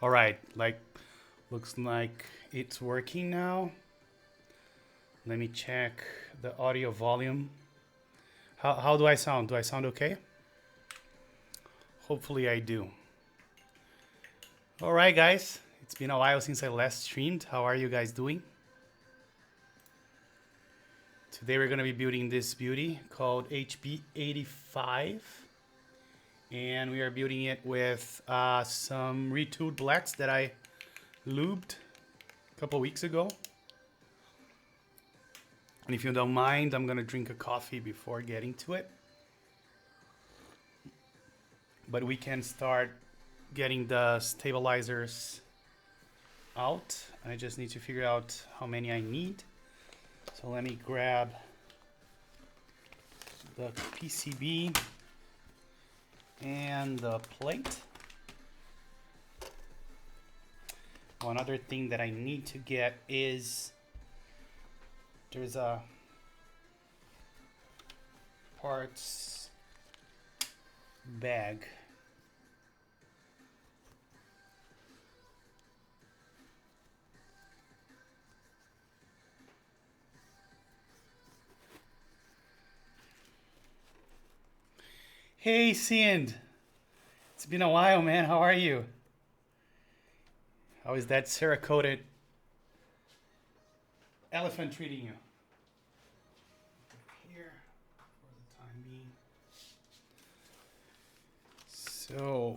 All right, looks like it's working now. Let me check the audio volume. How do I sound? Do I sound okay? Hopefully I do. All right, guys. It's been a while since I last streamed. How are you guys doing? Today we're gonna be building this beauty called HB85. And we are building it with some Retooled Blacks that I lubed a couple weeks ago. And if you don't mind, I'm gonna drink a coffee before getting to it. But we can start getting the stabilizers out. I just need to figure out how many I need. So let me grab the PCB and the plate. One other thing that I need to get is there's a parts bag. Hey, Sind. It's been a while, man. How are you? How is that Cerakoted elephant treating you? Here for the time being. So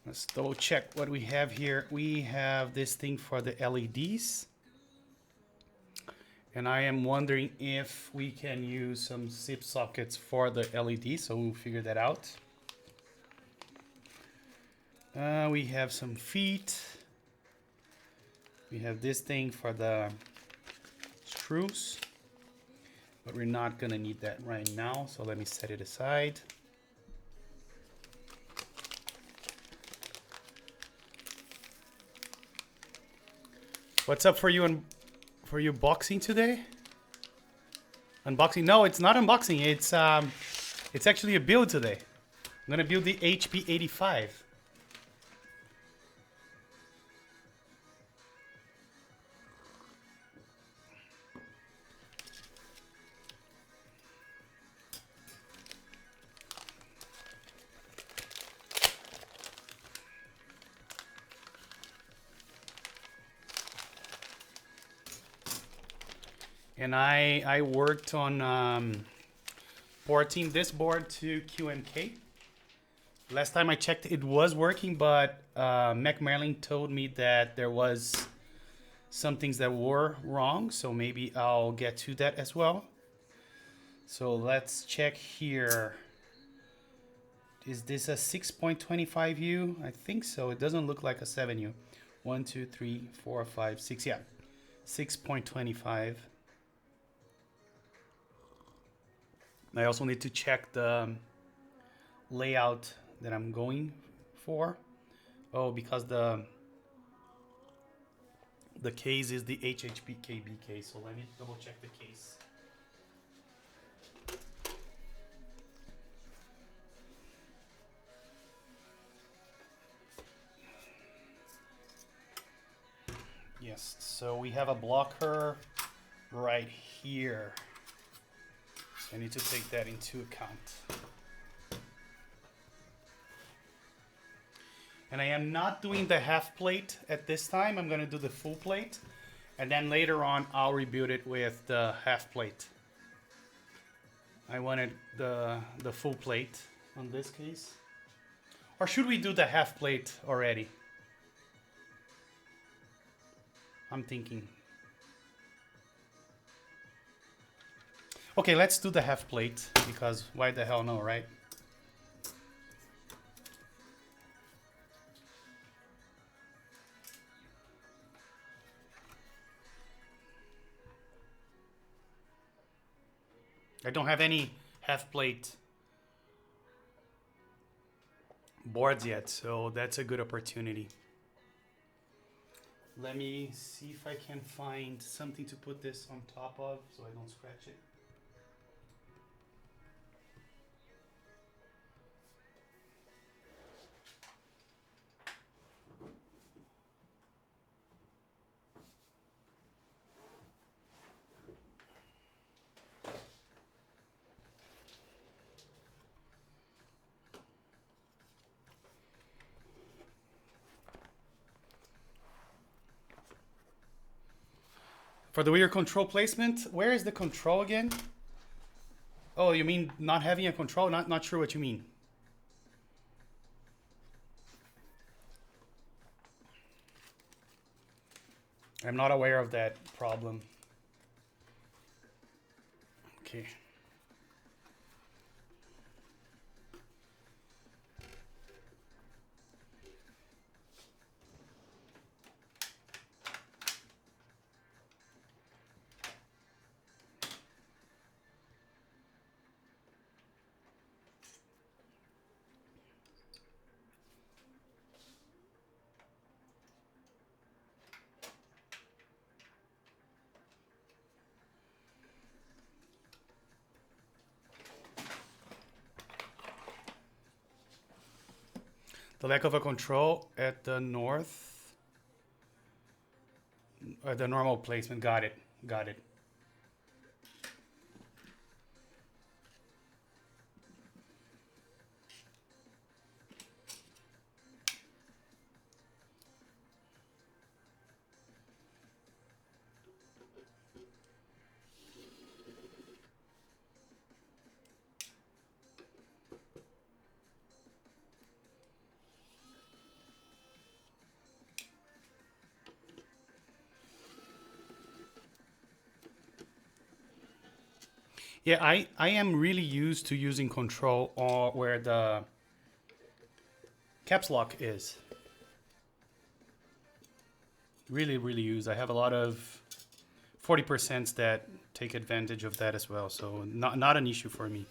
let's double check what we have here. We have this thing for the LEDs. And I am wondering if we can use some zip sockets for the LED, so we'll figure that out. We have some feet. We have this thing for the screws, but we're not gonna need that right now, so let me set it aside. What's up for you and for you boxing today? Unboxing? No, it's not unboxing. It's actually a build today. I'm gonna build the HB85. And I worked on porting this board to QMK. Last time I checked, it was working, but Mac Merlin told me that there was some things that were wrong, so maybe I'll get to that as well. So let's check here. Is this a 6.25U? I think so. It doesn't look like a 7U. 1, 2, 3, 4, 5, 6. Yeah, 6.25. I also need to check the layout that I'm going for. Oh, because the case is the HHBKB case, so let me double check the case. Yes, so we have a blocker right here. I need to take that into account. And I am not doing the half plate at this time. I'm gonna do the full plate. And then later on, I'll rebuild it with the half plate. I wanted the full plate on this case. Or should we do the half plate already? I'm thinking. Okay, let's do the half plate, because why the hell no, right? I don't have any half plate boards yet, so that's a good opportunity. Let me see if I can find something to put this on top of so I don't scratch it. For the rear control placement, where is the control again? Oh, you mean not having a control? Not sure what you mean. I'm not aware of that problem. Okay. The lack of a control at the north, the normal placement. Got it. Got it. Yeah, I am really used to using control or where the caps lock is. Really used. I have a lot of 40% that take advantage of that as well. So not an issue for me.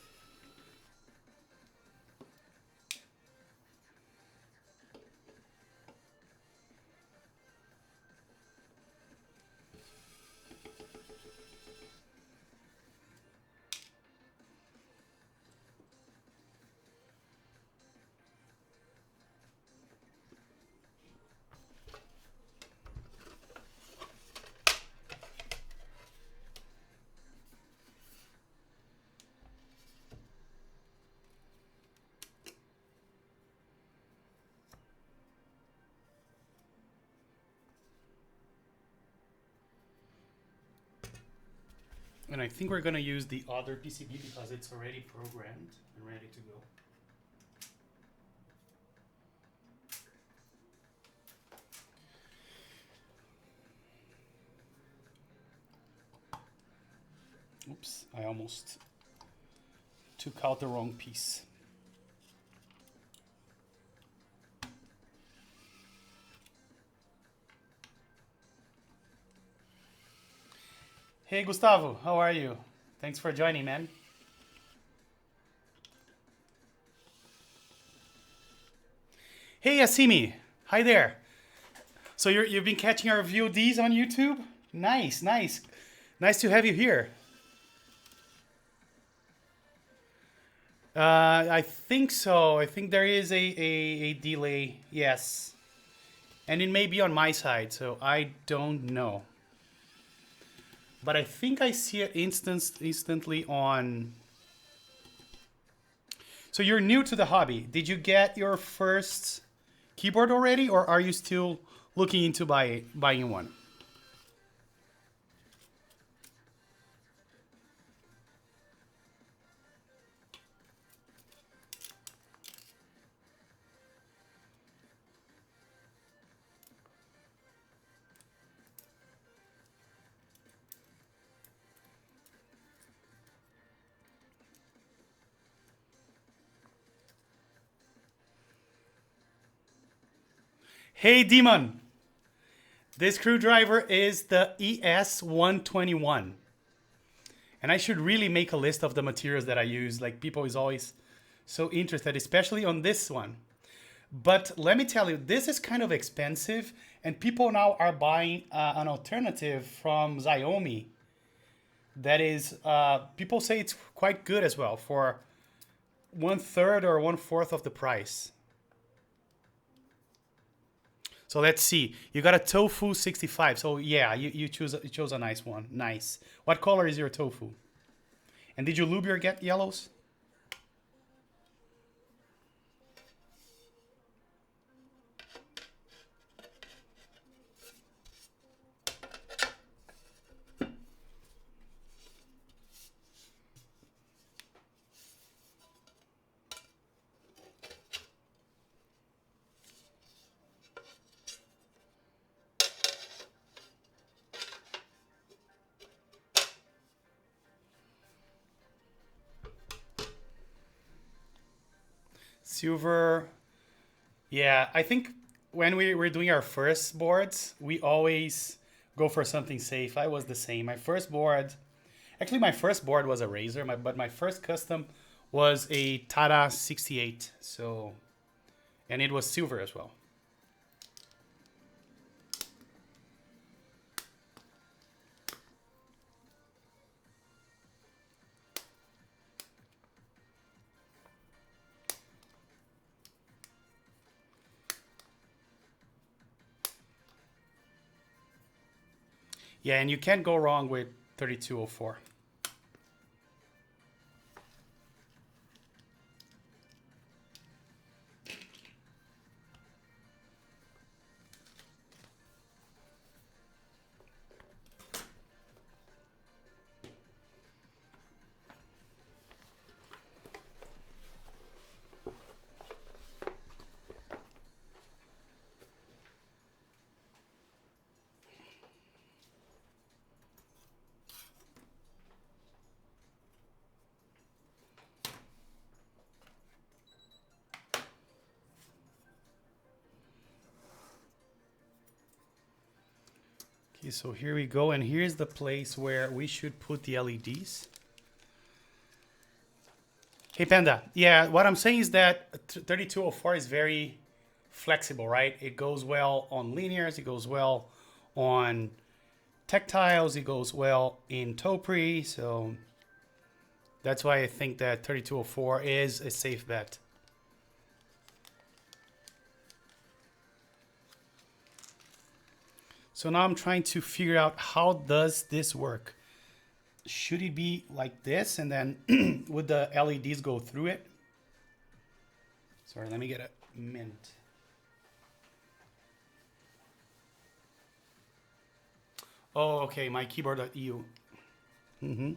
And I think we're gonna use the other PCB because it's already programmed and ready to go. Oops, I almost took out the wrong piece. Hey Gustavo, how are you? Thanks for joining, man. Hey Yasimi, hi there. So you've been catching our VODs on YouTube? Nice. Nice to have you here. I think so. I think there is a delay, yes. And it may be on my side, so I don't know. But I think I see it instantly on... So you're new to the hobby. Did you get your first keyboard already, or are you still looking into buying one? Hey Demon, this screwdriver is the ES121. And I should really make a list of the materials that I use. Like, people is always so interested, especially on this one. But let me tell you, this is kind of expensive, and people now are buying an alternative from Xiaomi. That is, people say it's quite good as well for 1/3 or 1/4 of the price. So let's see. You got a Tofu 65. So yeah, you chose a nice one. Nice. What color is your tofu? And did you lube your get yellows? Silver. Yeah, I think when we were doing our first boards, we always go for something safe. I was the same. My first board, actually, my first board was a Razor, but my first custom was a Tata 68. So, and it was silver as well. Yeah, and you can't go wrong with 3204. Okay, so here we go, and here's the place where we should put the LEDs. Hey Panda, yeah, what I'm saying is that 3204 is very flexible, right? It goes well on linears, it goes well on tactiles, it goes well in Topri, so that's why I think that 3204 is a safe bet. So now I'm trying to figure out how does this work. Should it be like this and then would the LEDs go through it? Sorry, let me get a mint. Oh, okay, my keyboard.eu. Mm-hmm.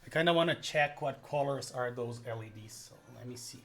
I kind of want to check what colors are those LEDs, so let me see.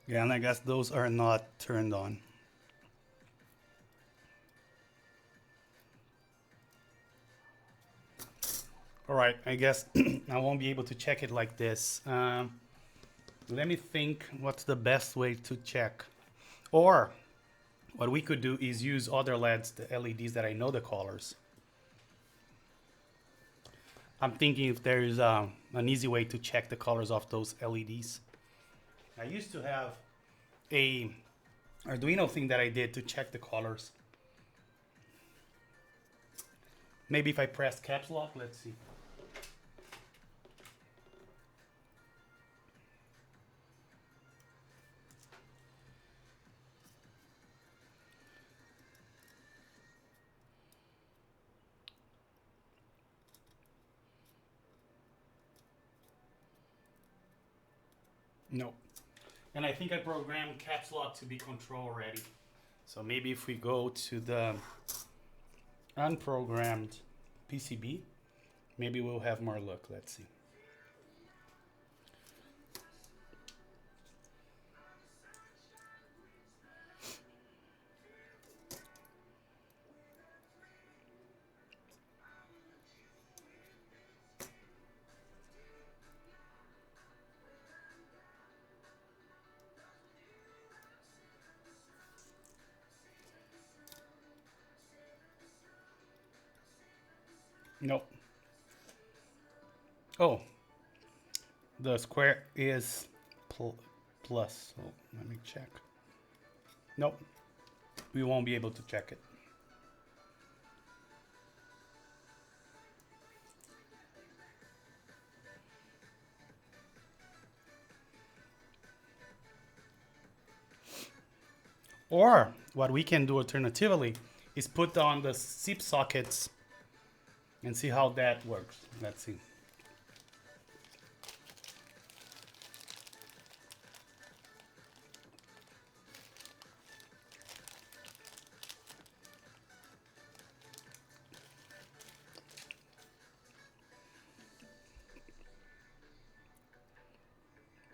Yeah, and I guess those are not turned on. All right, I guess I won't be able to check it like this. Let me think what's the best way to check. Or what we could do is use other LEDs, the LEDs that I know the colors. I'm thinking if there is an easy way to check the colors of those LEDs. I used to have a Arduino thing that I did to check the colors. Maybe if I press caps lock, let's see. No. And I think I programmed caps lock to be control already. So maybe if we go to the unprogrammed PCB, maybe we'll have more luck. Let's see. Nope. Oh, the square is plus. So let me check. Nope. We won't be able to check it. Or what we can do alternatively is put on the SIP sockets and see how that works. Let's see.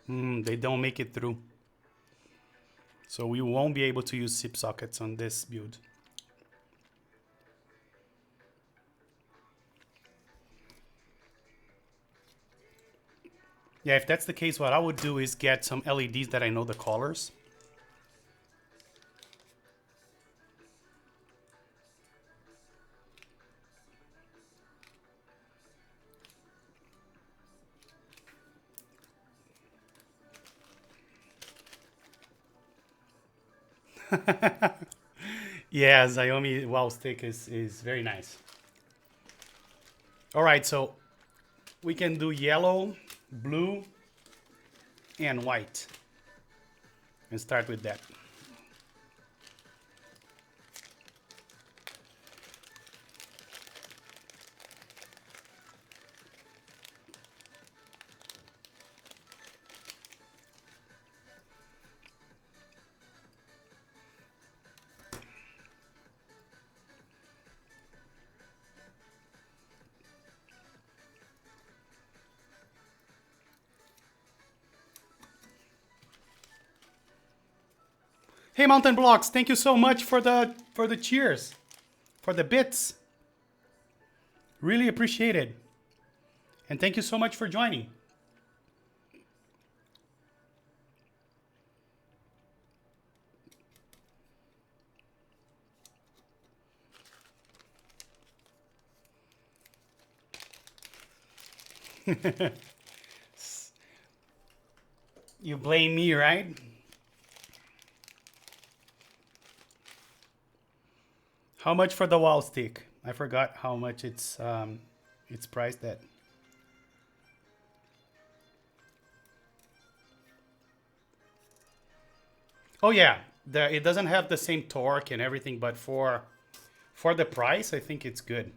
They don't make it through. So we won't be able to use SIP sockets on this build. Yeah, if that's the case, what I would do is get some LEDs that I know the colors. Yeah, Xiaomi Wow Stick is very nice. All right, so we can do yellow, blue, and white. And start with that. Hey, Mountain Blocks, thank you so much for the cheers, for the bits. Really appreciate it. And thank you so much for joining. You blame me, right? How much for the wall stick? I forgot how much it's priced at. Oh yeah, it doesn't have the same torque and everything, but for the price, I think it's good.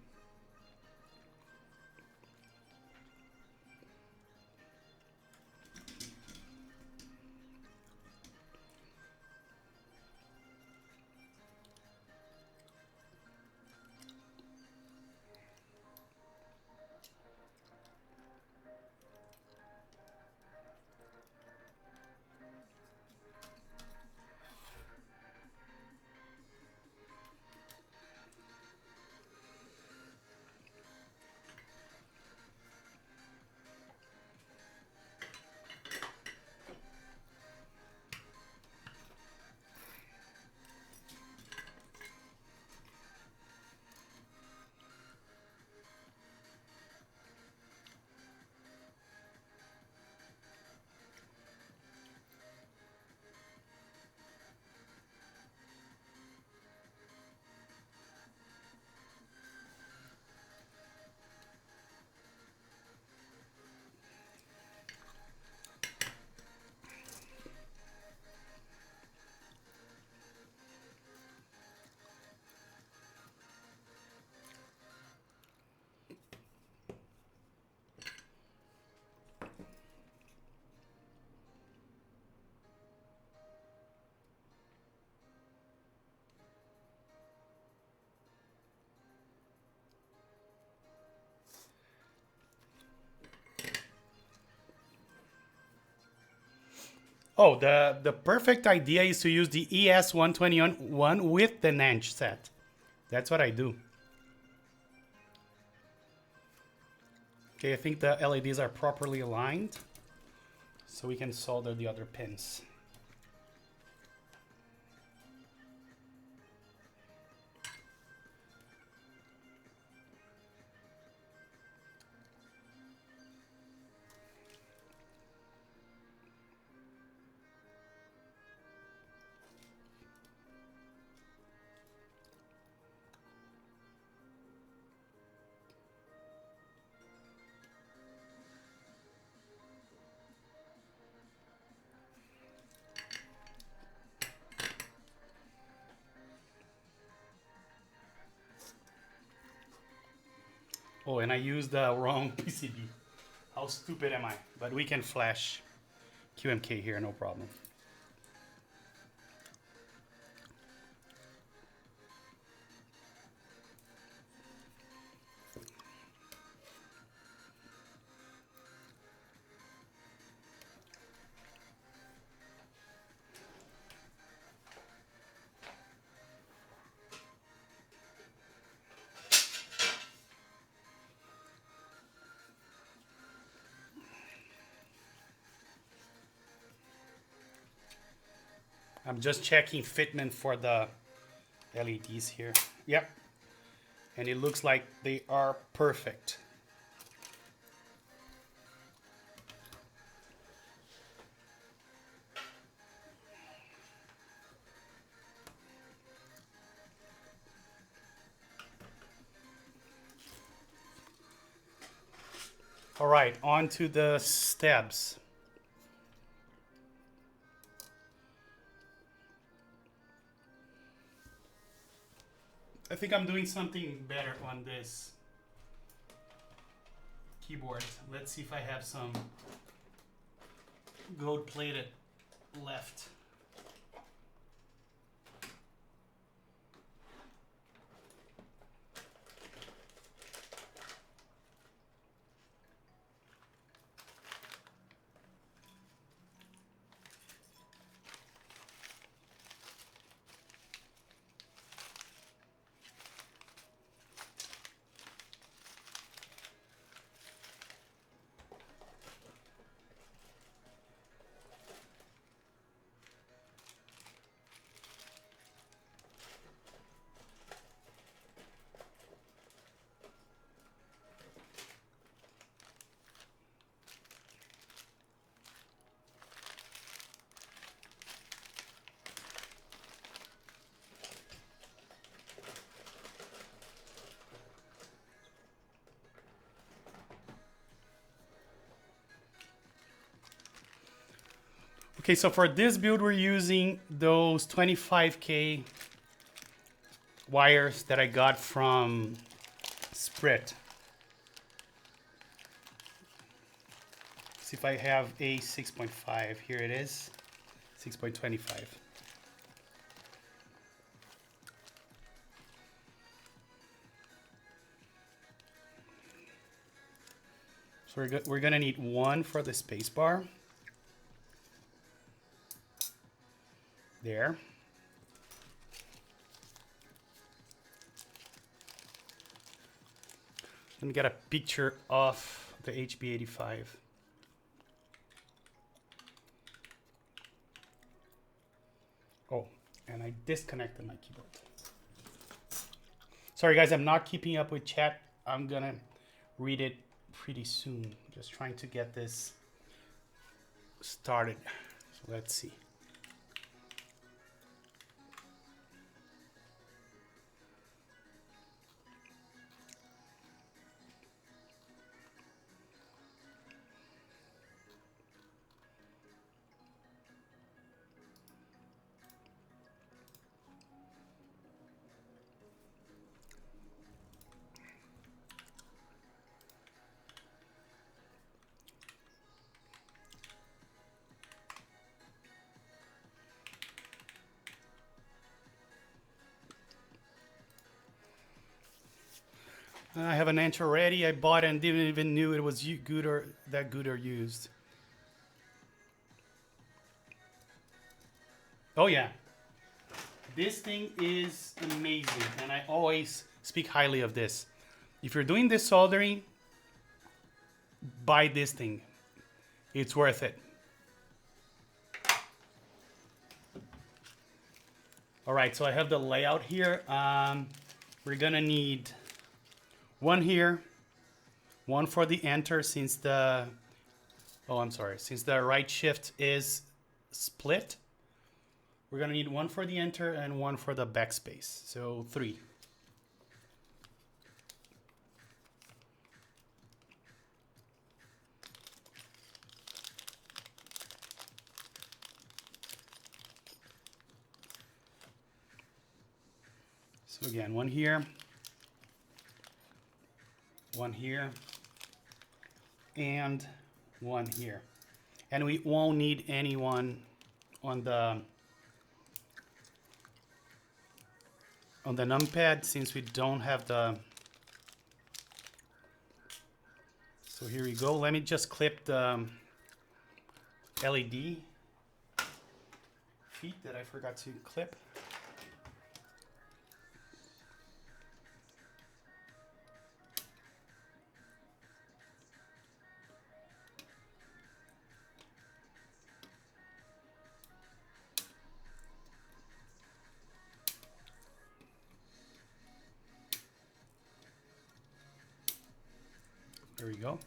Oh, the perfect idea is to use the ES121 with the Nanch set. That's what I do. Okay, I think the LEDs are properly aligned, so we can solder the other pins. Oh, and I used the wrong PCB. How stupid am I? But we can flash QMK here, no problem. I'm just checking fitment for the LEDs here. Yep. And it looks like they are perfect. All right, on to the steps. I think I'm doing something better on this keyboard. Let's see if I have some gold plated left. Okay, so for this build, we're using those 25K wires that I got from SPRiT. See if I have a 6.5. Here it is, 6.25. So we're gonna need one for the space bar. There. Let me get a picture of the HB85. Oh, and I disconnected my keyboard. Sorry guys, I'm not keeping up with chat. I'm gonna read it pretty soon. Just trying to get this started. So let's see. I have an inch already. I bought and didn't even knew it was good or that good or used. Oh yeah, this thing is amazing, and I always speak highly of this. If you're doing this soldering, buy this thing. It's worth it. All right, so I have the layout here. We're gonna need one here, one for the enter since the, since the right shift is split. We're gonna need one for the enter and one for the backspace, so 3. So again, one here, one here, and one here. And we won't need anyone on the numpad since we don't have the. So here we go. Let me just clip the LED feet that I forgot to clip. There we go.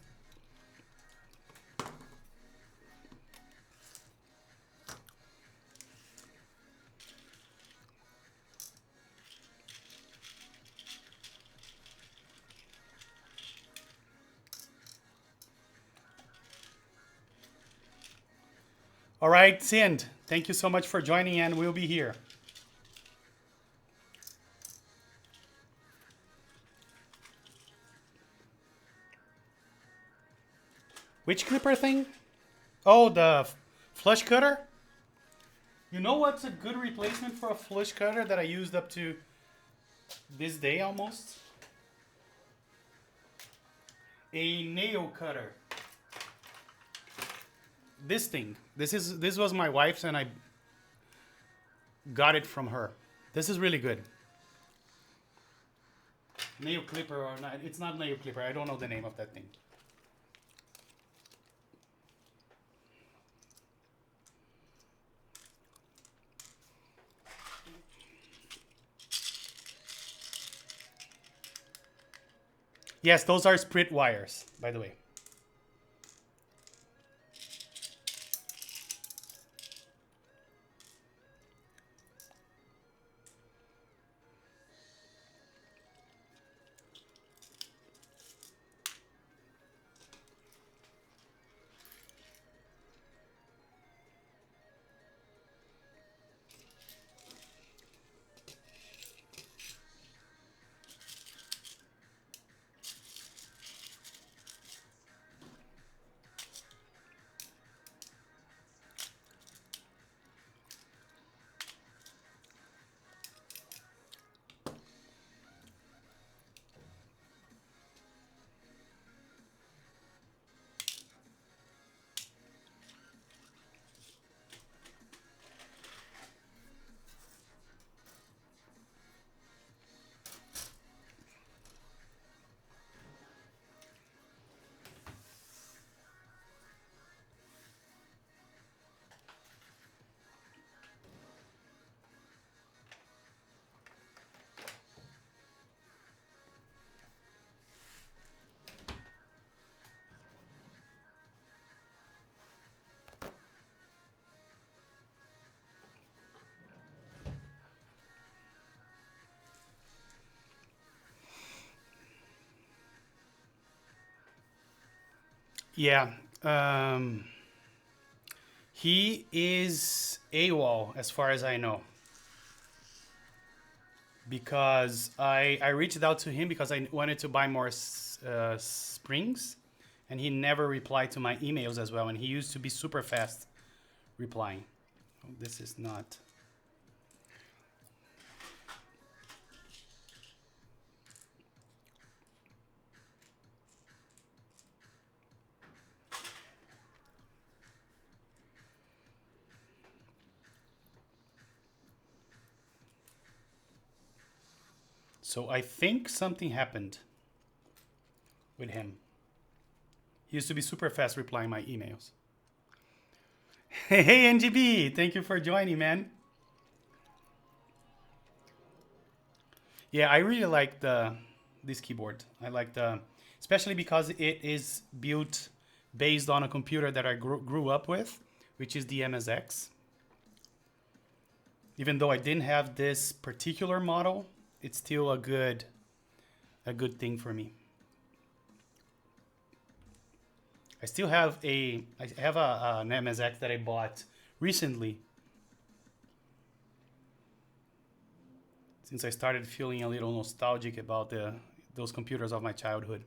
All right, Sind, thank you so much for joining, and we'll be here. Which clipper thing? Oh, the flush cutter? You know what's a good replacement for a flush cutter that I used up to this day almost? A nail cutter. This thing. This was my wife's and I got it from her. This is really good. Nail clipper or not? It's not nail clipper. I don't know the name of that thing. Yes, those are SPRiT wires, by the way. Yeah. He is AWOL as far as I know. Because I reached out to him because I wanted to buy more springs. And he never replied to my emails as well. And he used to be super fast replying. Oh, this is not... So I think something happened with him. He used to be super fast replying my emails. Hey, NGB, thank you for joining, man. Yeah, I really like this keyboard. I like especially because it is built based on a computer that I grew up with, which is the MSX. Even though I didn't have this particular model, it's still a good thing for me. I still have an MSX that I bought recently, since I started feeling a little nostalgic about those computers of my childhood.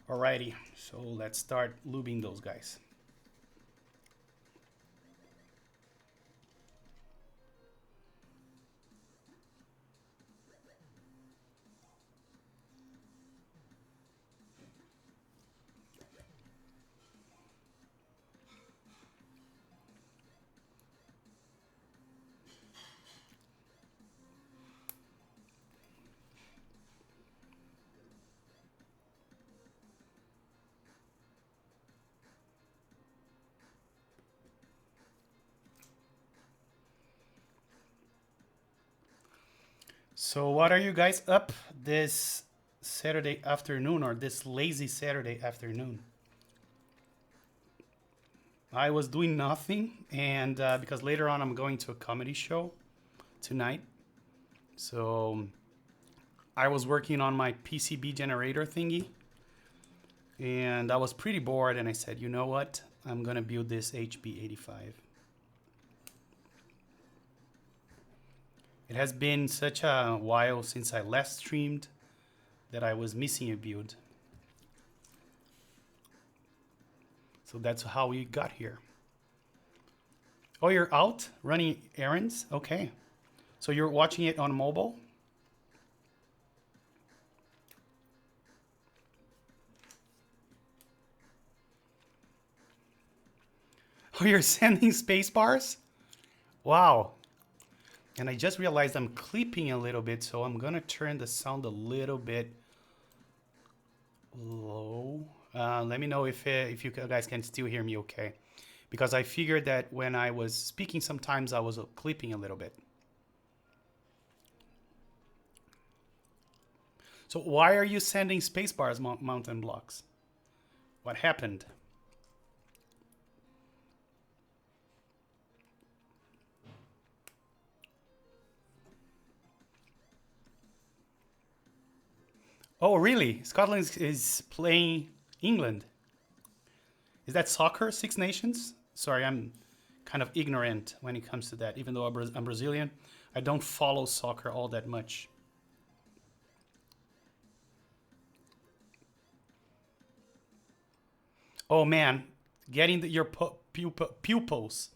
Alrighty, so let's start lubing those guys. So what are you guys up this Saturday afternoon, or this lazy Saturday afternoon? I was doing nothing, and because later on I'm going to a comedy show tonight. So I was working on my PCB generator thingy, and I was pretty bored, and I said, you know what? I'm gonna build this HB85. It has been such a while since I last streamed that I was missing a build. So that's how we got here. Oh, you're out running errands? Okay. So you're watching it on mobile? Oh, you're sending space bars? Wow. And I just realized I'm clipping a little bit, so I'm gonna turn the sound a little bit low. Let me know if you guys can still hear me okay. Because I figured that when I was speaking, sometimes I was clipping a little bit. So why are you sending spacebars, mountain blocks? What happened? Oh, really? Scotland is playing England. Is that soccer, Six Nations? Sorry, I'm kind of ignorant when it comes to that. Even though I'm Brazilian, I don't follow soccer all that much. Oh man, getting your pupils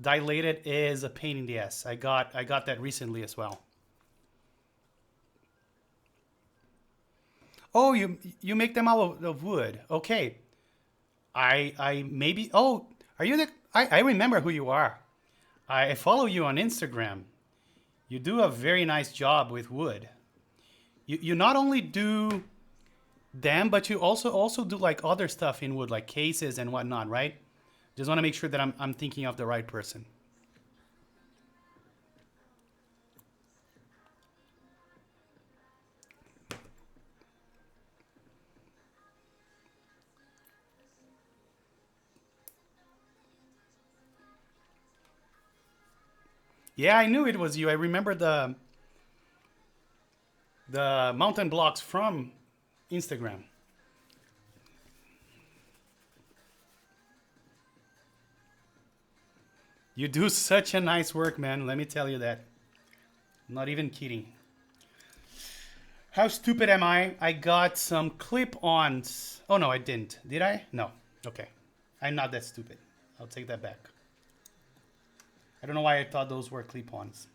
dilated is a pain in the ass. I got that recently as well. Oh, you make them out of wood. Okay. I maybe, oh, are you the, I remember who you are. I follow you on Instagram. You do a very nice job with wood. You not only do them, but you also do like other stuff in wood, like cases and whatnot, right? Just want to make sure that I'm thinking of the right person. Yeah, I knew it was you. I remember the mountain blocks from Instagram. You do such a nice work, man. Let me tell you that. I'm not even kidding. How stupid am I? I got some clip-ons. Oh, no, I didn't. Did I? No. Okay. I'm not that stupid. I'll take that back. I don't know why I thought those were clip-ons.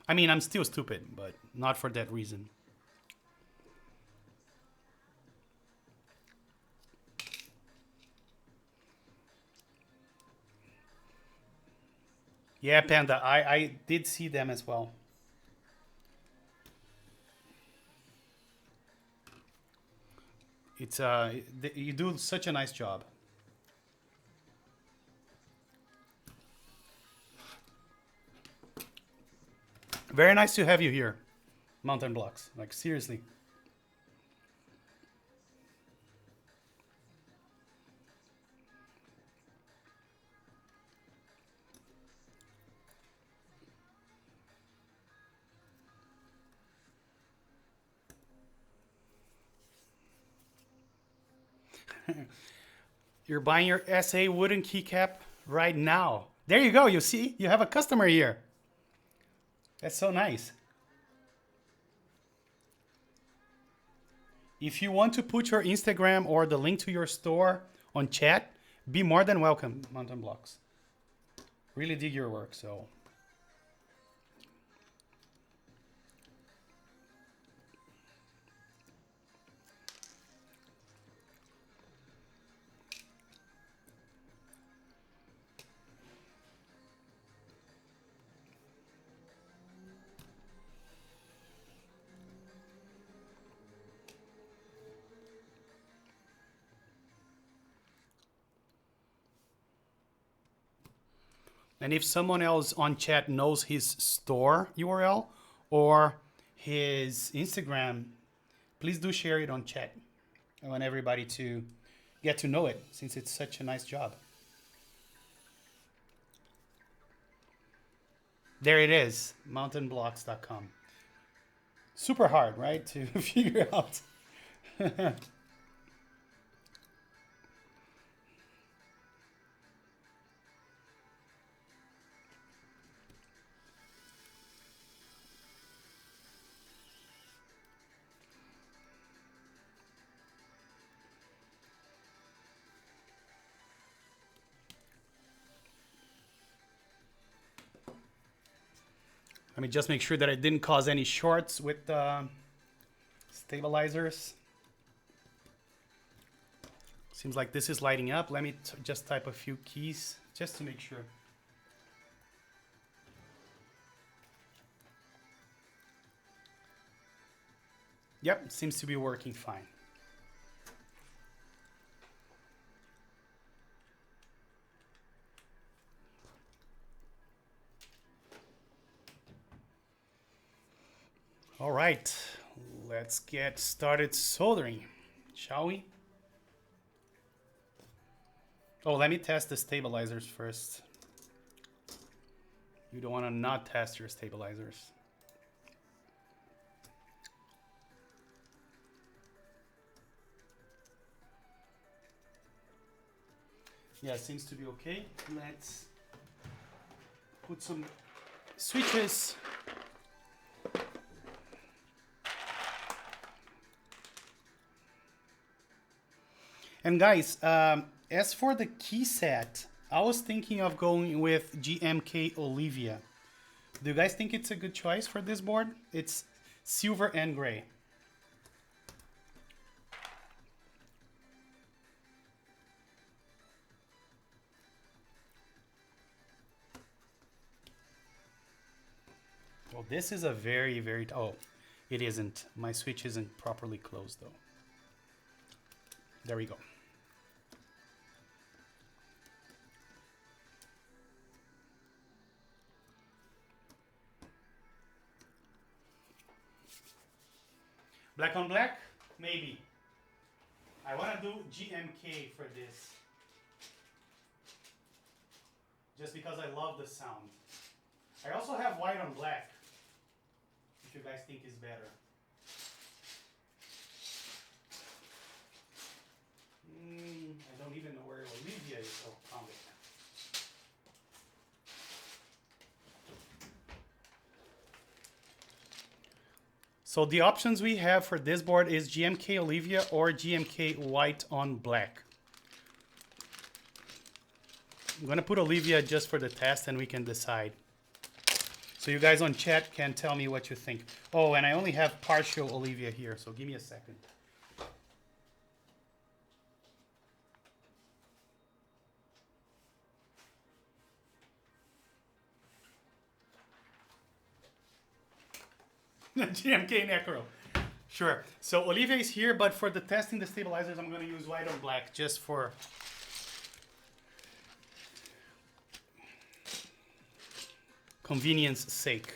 I mean, I'm still stupid, but not for that reason. Yeah, Panda, I did see them as well. It's you do such a nice job. Very nice to have you here, Mountain Blocks. Like, seriously. You're buying your SA wooden keycap right now. There you go. You see, you have a customer here. That's so nice. If you want to put your Instagram or the link to your store on chat, be more than welcome, Mountain Blocks. Really dig your work, so. And if someone else on chat knows his store URL or his Instagram, please do share it on chat. I want everybody to get to know it since it's such a nice job. There it is, mountainblocks.com. Super hard, right, to figure out. Let me just make sure that I didn't cause any shorts with the stabilizers. Seems like this is lighting up. Let me just type a few keys just to make sure. Yep, seems to be working fine. All right, let's get started soldering, shall we? Oh, let me test the stabilizers first. You don't want to not test your stabilizers. Yeah, seems to be okay. Let's put some switches. And guys, as for the key set, I was thinking of going with GMK Olivia. Do you guys think it's a good choice for this board? It's silver and gray. Well, this is a very, oh, it isn't. My switch isn't properly closed though. There we go. Black on black? Maybe. I want to do GMK for this. Just because I love the sound. I also have white on black. If you guys think is better. I don't even know where Olivia is. Oh, found it. So the options we have for this board is GMK Olivia or GMK white on black. I'm gonna put Olivia just for the test and we can decide. So you guys on chat can tell me what you think. Oh, and I only have partial Olivia here, so give me a second. GMK Necro. Sure. So Olivia is here, but for the testing the stabilizers, I'm going to use white on black just for convenience sake.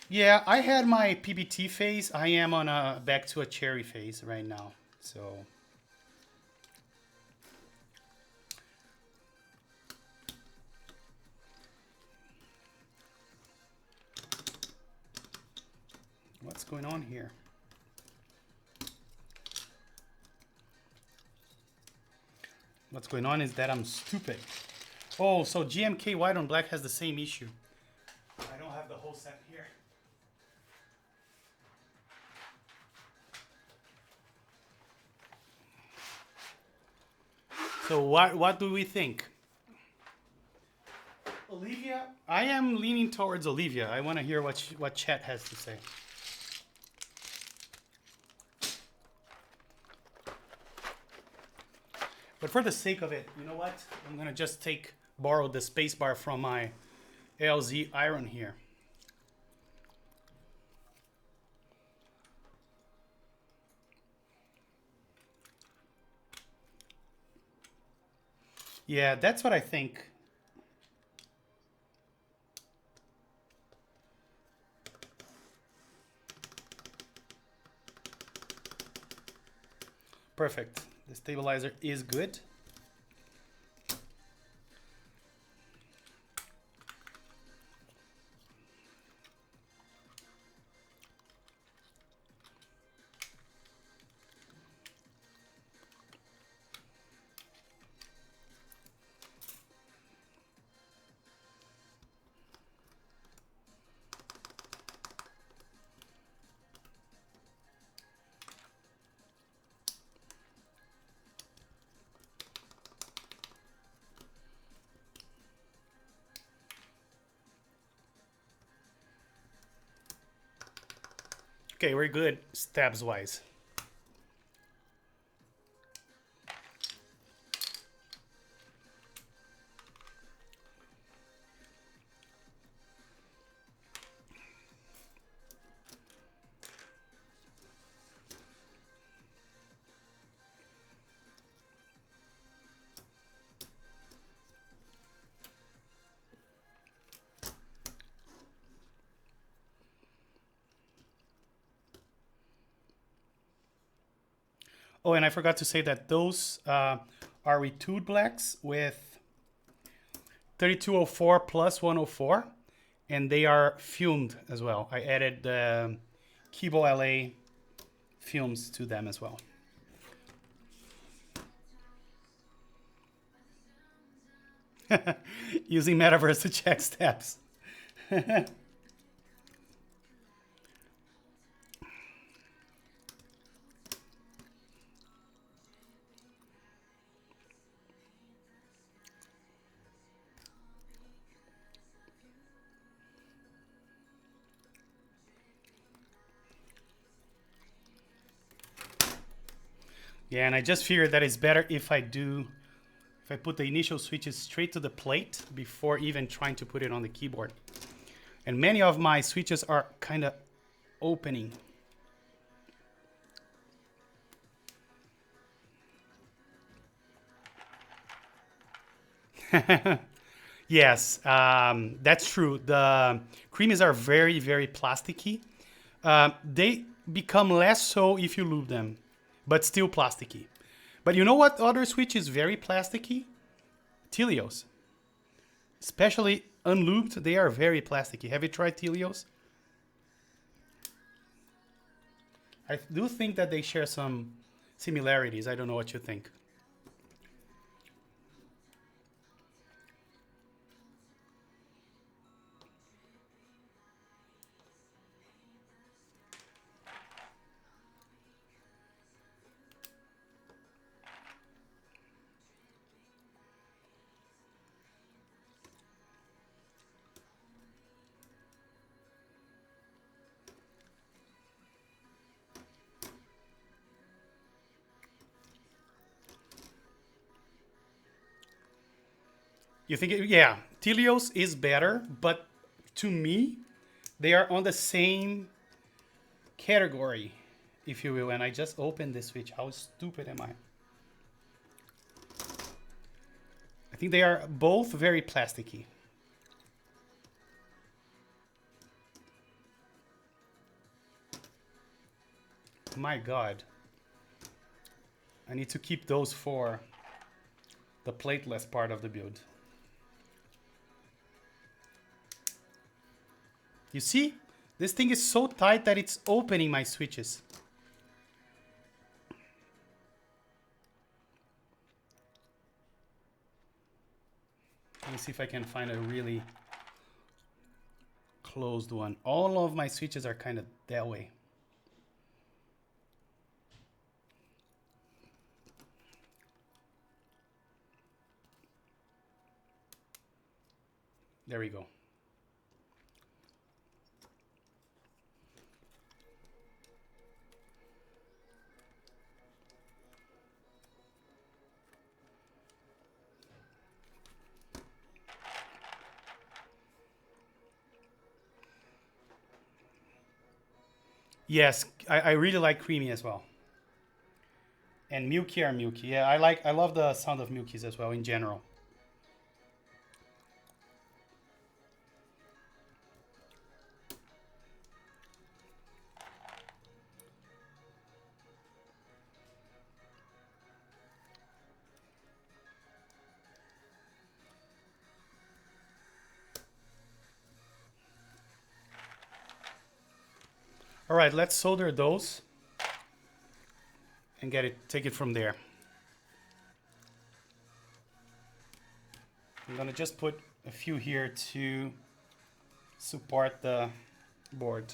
Yeah, I had my PBT phase. I am on a back to a cherry phase right now. So what's going on here? What's going on is that I'm stupid. Oh, so GMK white on black has the same issue. I don't have the whole set here. So what do we think? Olivia, I am leaning towards Olivia. I want to hear what Chet has to say. But for the sake of it, you know what? I'm gonna just borrow the space bar from my LZ iron here. Yeah, that's what I think. Perfect. The stabilizer is good. Okay, we're good stabs wise. Oh, and I forgot to say that those are Retooled Blacks with 3204 plus 104, and they are fumed as well. I added the Kibo LA fumes to them as well. Using Metaverse to check steps. Yeah, and I just figured that it's better if I put the initial switches straight to the plate before even trying to put it on the keyboard. And many of my switches are kind of opening. Yes, that's true. The creamies are very, very plasticky. They become less so if you lube them, but still plasticky. But you know what other switch is very plasticky? Telios. Especially unlubed, they are very plasticky. Have you tried Telios? I do think that they share some similarities. I don't know what you think. You think, yeah, Telios is better, but to me, they are on the same category, if you will. And I just opened this switch. How stupid am I? I think they are both very plasticky. My God. I need to keep those for the plateless part of the build. You see? This thing is so tight that it's opening my switches. Let me see if I can find a really closed one. All of my switches are kind of that way. There we go. Yes, I really like creamy as well. And milky are milky. Yeah, I love the sound of milkies as well in general. All right, let's solder those and take it from there. I'm gonna just put a few here to support the board.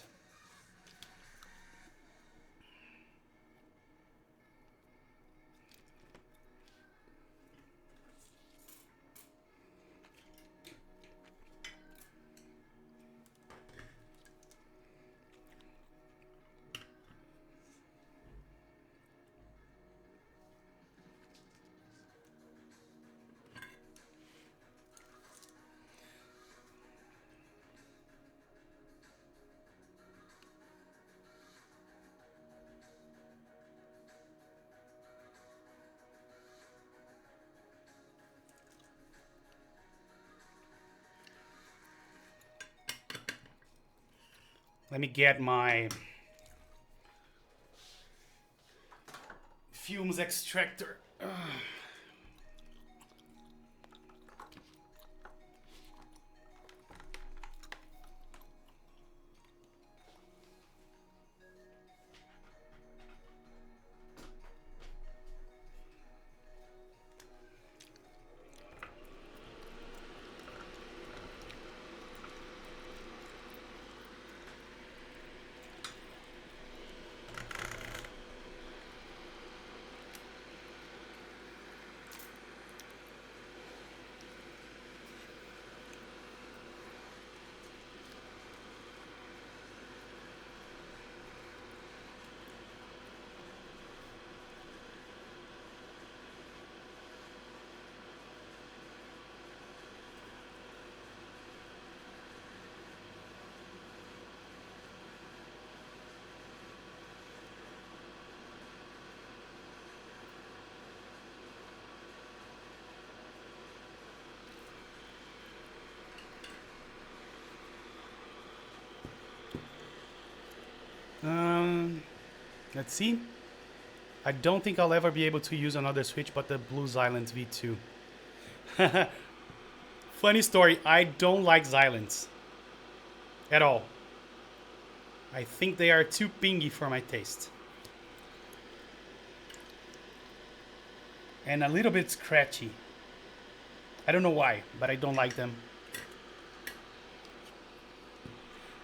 Let me get my fumes extractor. Let's see. I don't think I'll ever be able to use another switch but the blue Xylens V2. Funny story, I don't like Xylens at all. I think they are too pingy for my taste. And a little bit scratchy. I don't know why, but I don't like them.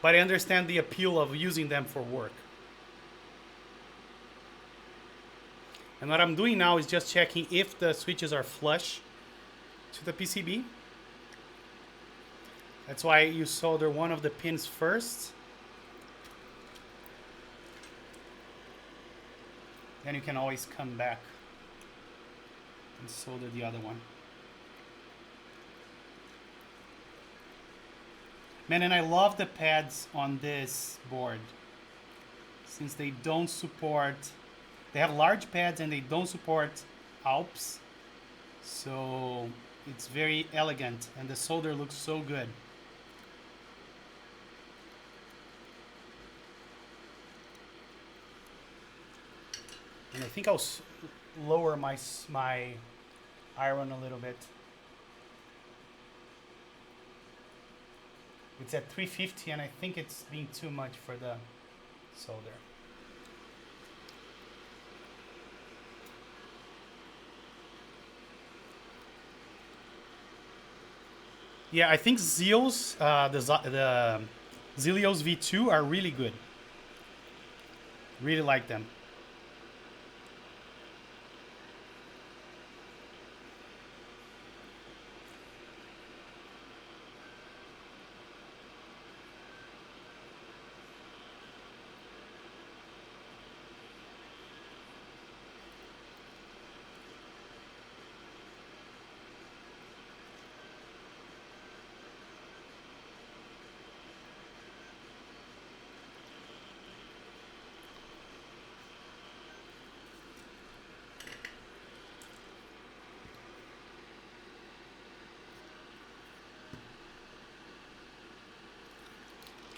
But I understand the appeal of using them for work. And what I'm doing now is just checking if the switches are flush to the PCB. That's why you solder one of the pins first. Then you can always come back and solder the other one. Man, and I love the pads on this board since they don't support, they have large pads and they don't support Alps. So it's very elegant and the solder looks so good. And I think I'll lower my iron a little bit. It's at 350 and I think it's being too much for the solder. Yeah, I think Zeals, the Zelios V2 are really good. Really like them.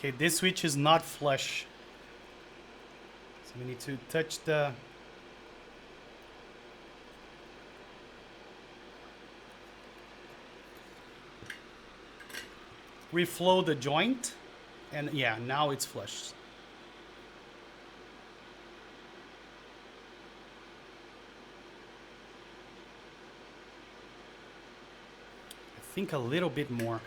Okay, this switch is not flush. So we need to touch the... reflow the joint, and yeah, now it's flushed. I think a little bit more.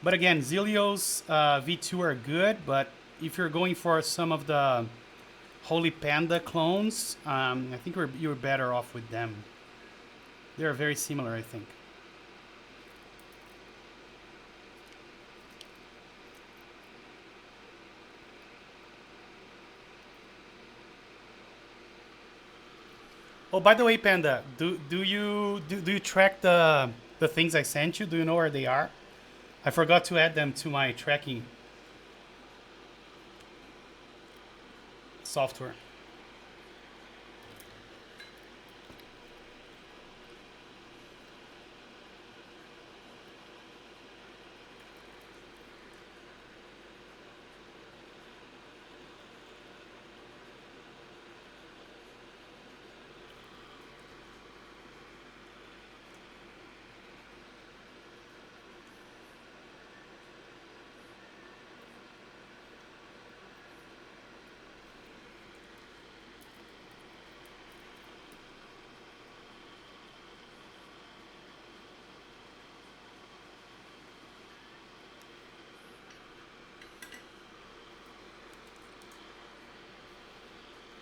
But again, Zilio's V2 are good, but if you're going for some of the Holy Panda clones, I think you're better off with them. They're very similar, I think. Oh, by the way, Panda, do you track the things I sent you? Do you know where they are? I forgot to add them to my tracking software.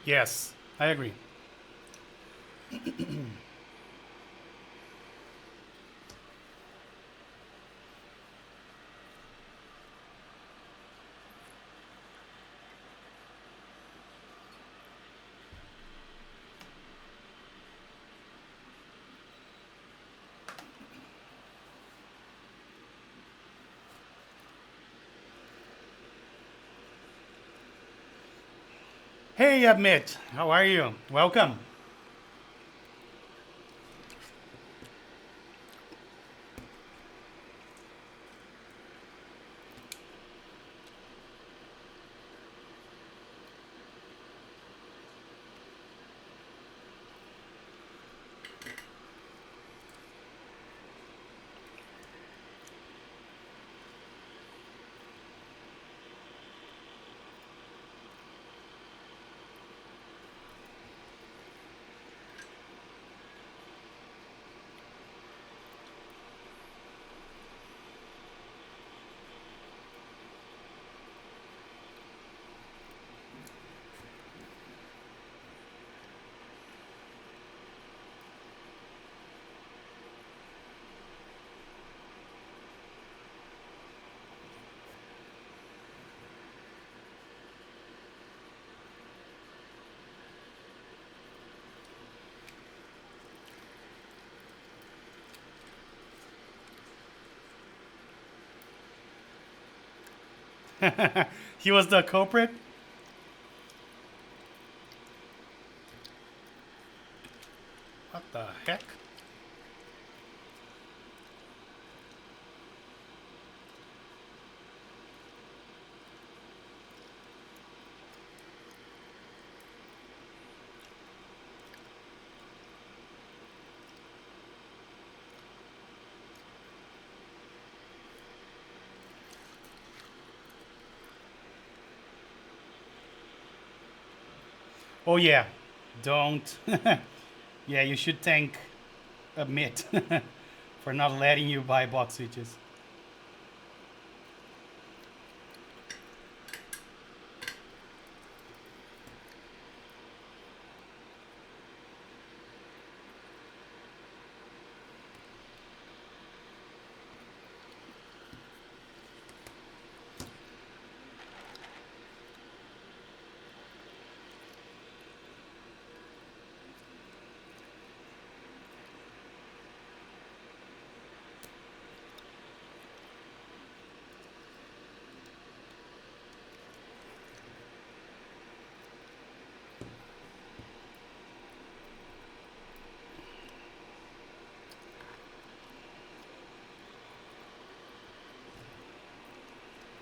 Yes, I agree. Hey, Amit, how are you? Welcome. He was the culprit? What the heck? Oh yeah, don't. Yeah, you should thank Amit for not letting you buy box switches.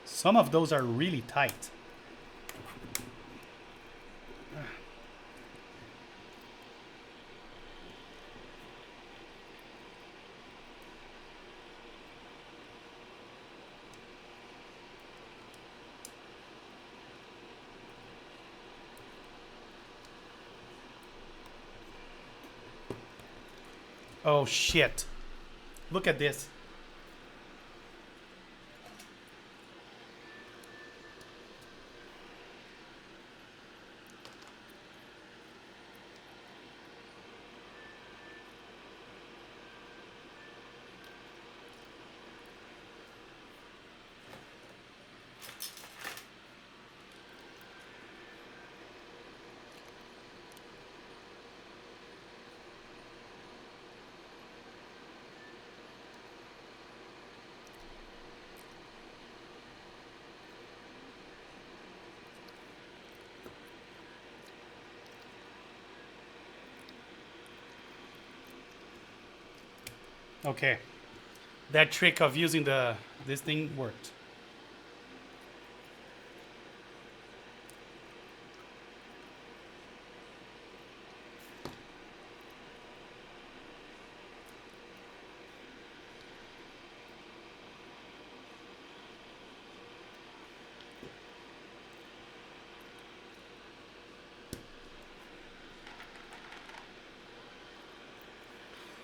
Some of those are really tight. Oh shit. Look at this. Okay. That trick of using this thing worked.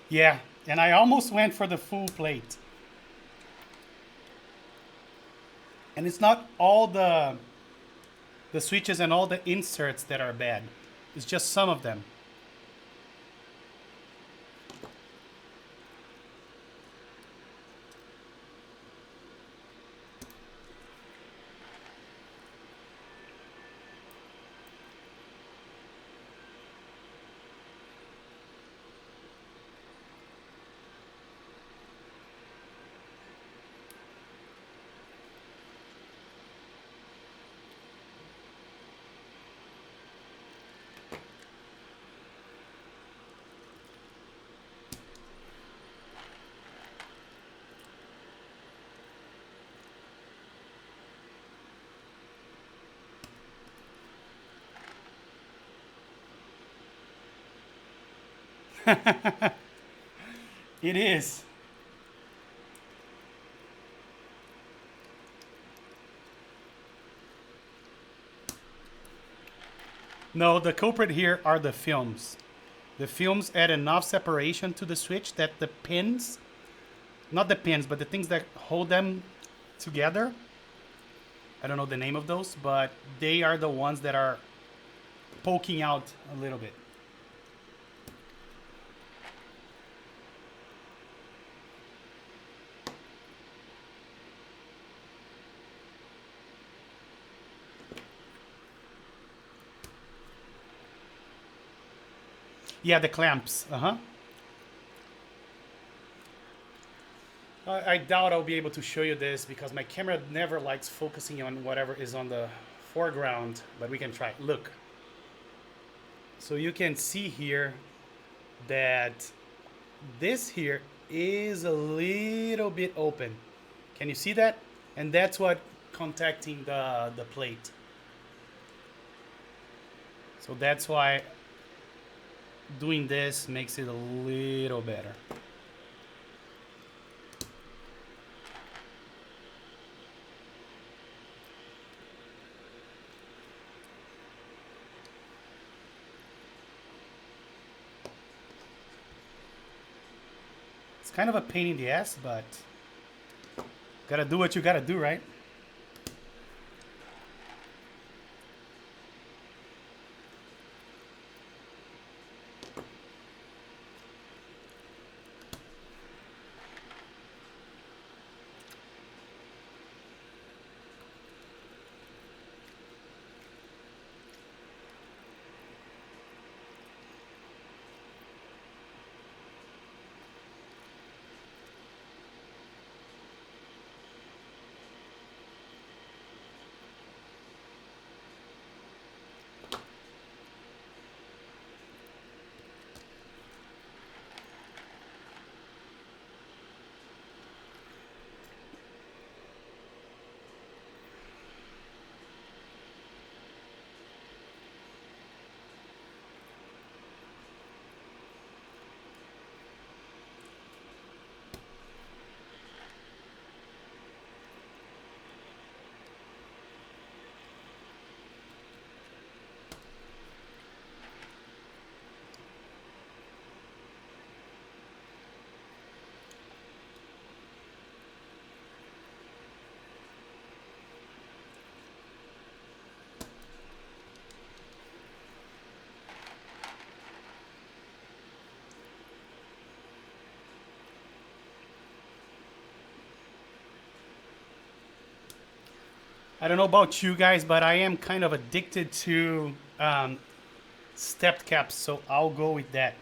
Yeah, and I almost went for the full plate. And it's not all the switches and all the inserts that are bad. It's just some of them. It is. No, the culprit here are the films. The films add enough separation to the switch that the pins, not the pins, but the things that hold them together, I don't know the name of those, but they are the ones that are poking out a little bit. Yeah, the clamps. I doubt I'll be able to show you this because my camera never likes focusing on whatever is on the foreground, but we can try. Look. So you can see here that this here is a little bit open. Can you see that? And that's what contacting the plate. So that's why doing this makes it a little better. It's kind of a pain in the ass, but gotta do what you gotta do, right? I don't know about you guys, but I am kind of addicted to stepped caps, so I'll go with that.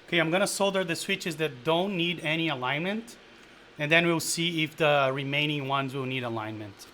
Okay, I'm gonna solder the switches that don't need any alignment, and then we'll see if the remaining ones will need alignment.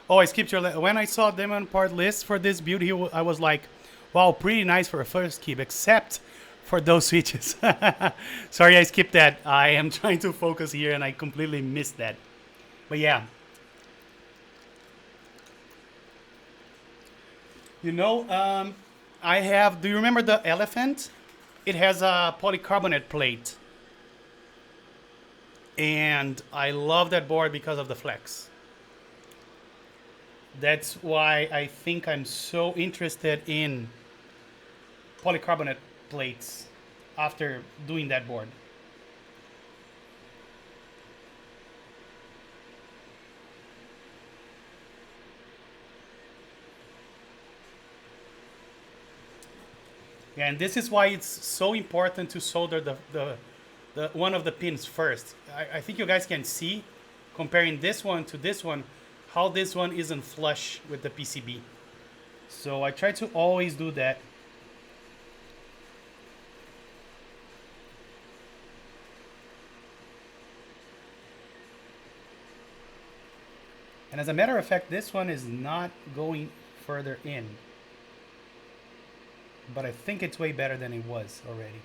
Oh, I skipped when I saw demo part list for this build here, I was like, wow, pretty nice for a first keep, except for those switches. Sorry, I skipped that. I am trying to focus here and I completely missed that. But yeah. You know, I have, do you remember the elephant? It has a polycarbonate plate. And I love that board because of the flex. That's why I think I'm so interested in polycarbonate plates after doing that board. Yeah, and this is why it's so important to solder the one of the pins first. I think you guys can see, comparing this one to this one, how this one isn't flush with the PCB. So I try to always do that. And as a matter of fact, this one is not going further in. But I think it's way better than it was already.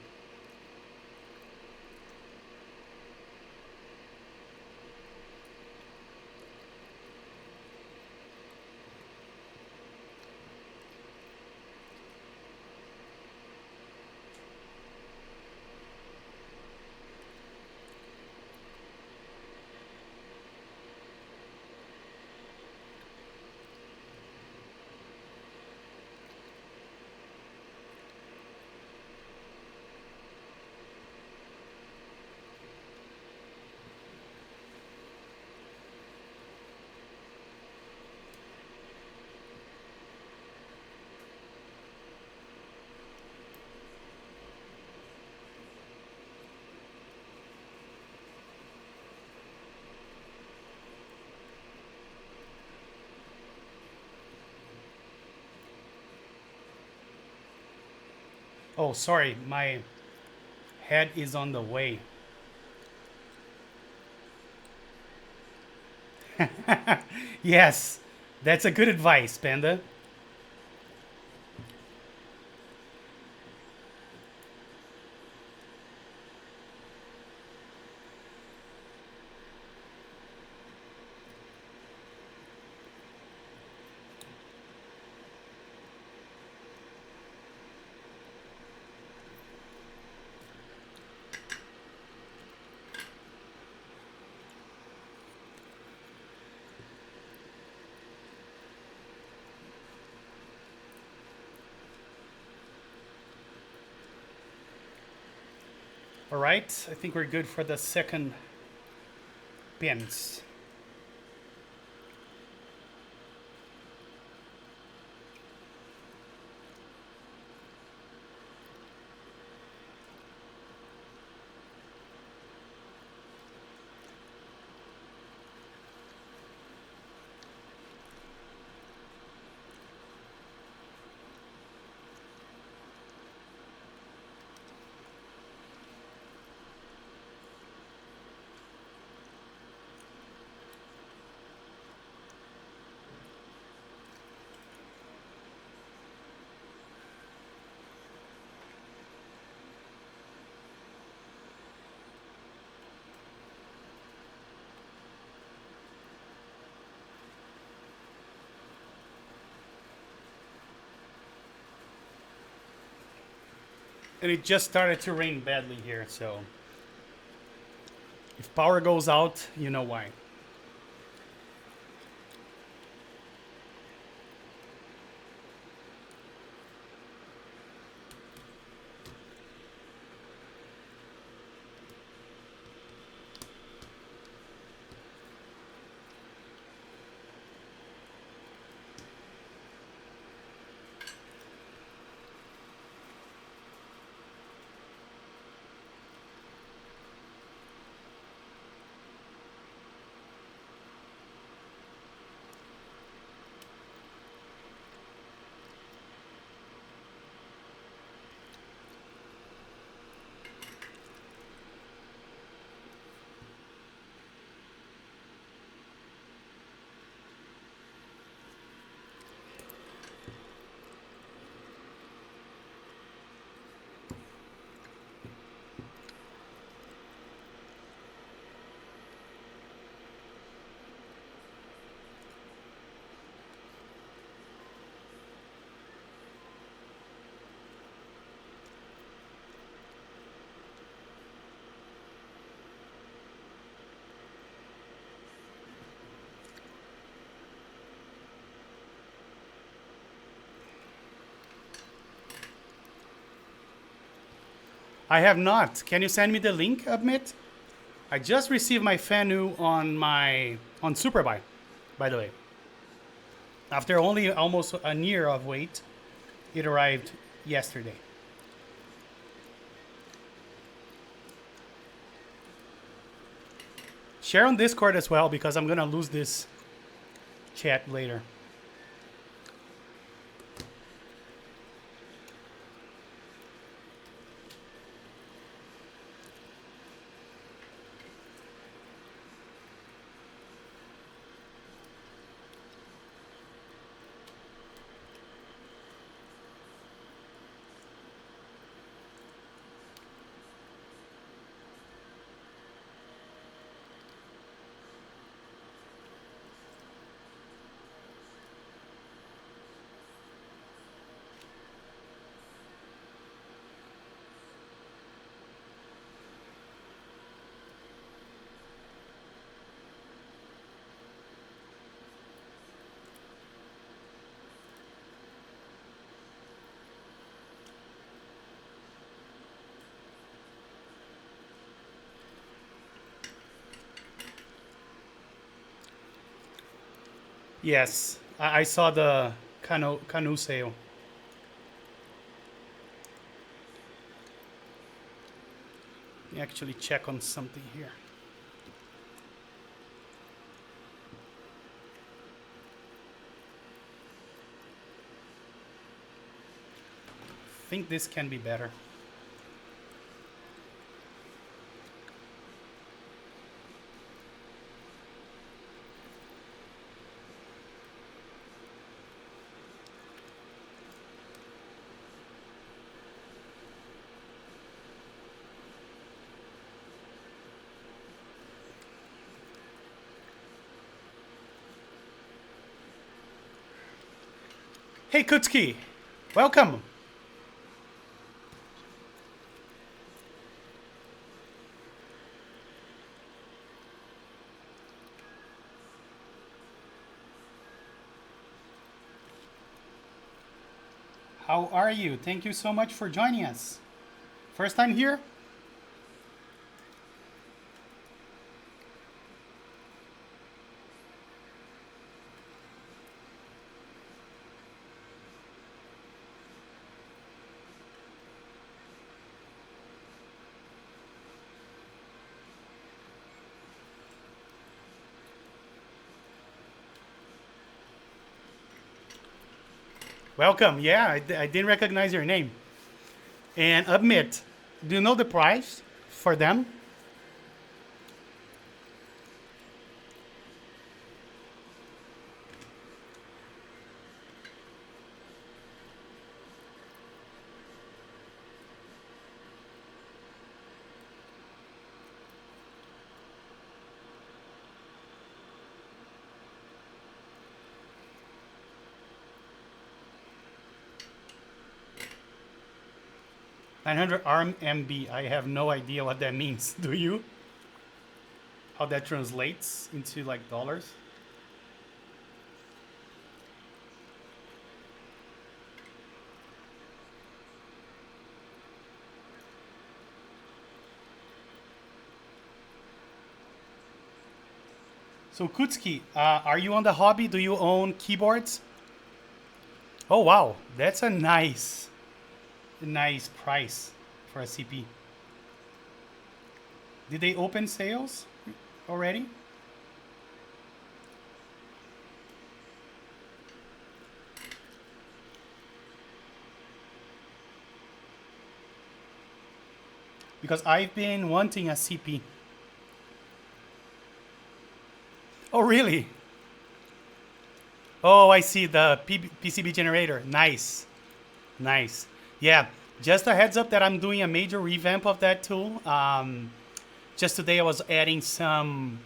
Oh, sorry, my head is on the way. Yes, that's a good advice, Panda. All right, I think we're good for the second pins. And it just started to rain badly here, so if power goes out, you know why. I have not. Can you send me the link, Admit? I just received my Fanu on Superbuy, by the way. After only almost a year of wait, it arrived yesterday. Share on Discord as well because I'm gonna lose this chat later. Yes, I saw the canoe sale. Let me actually check on something here. I think this can be better. Hey Kutski, welcome. How are you? Thank you so much for joining us. First time here? Welcome. Yeah, I didn't recognize your name. And admit, do you know the price for them? $900 RMB. I have no idea what that means. Do you? How that translates into like dollars? So Kutski, are you on the hobby? Do you own keyboards? Oh wow, that's a nice price for a CP. Did they open sales already? Because I've been wanting a CP. Oh really? Oh, I see the PCB generator. Nice, nice. Yeah, just a heads up that I'm doing a major revamp of that tool. Just today I was adding some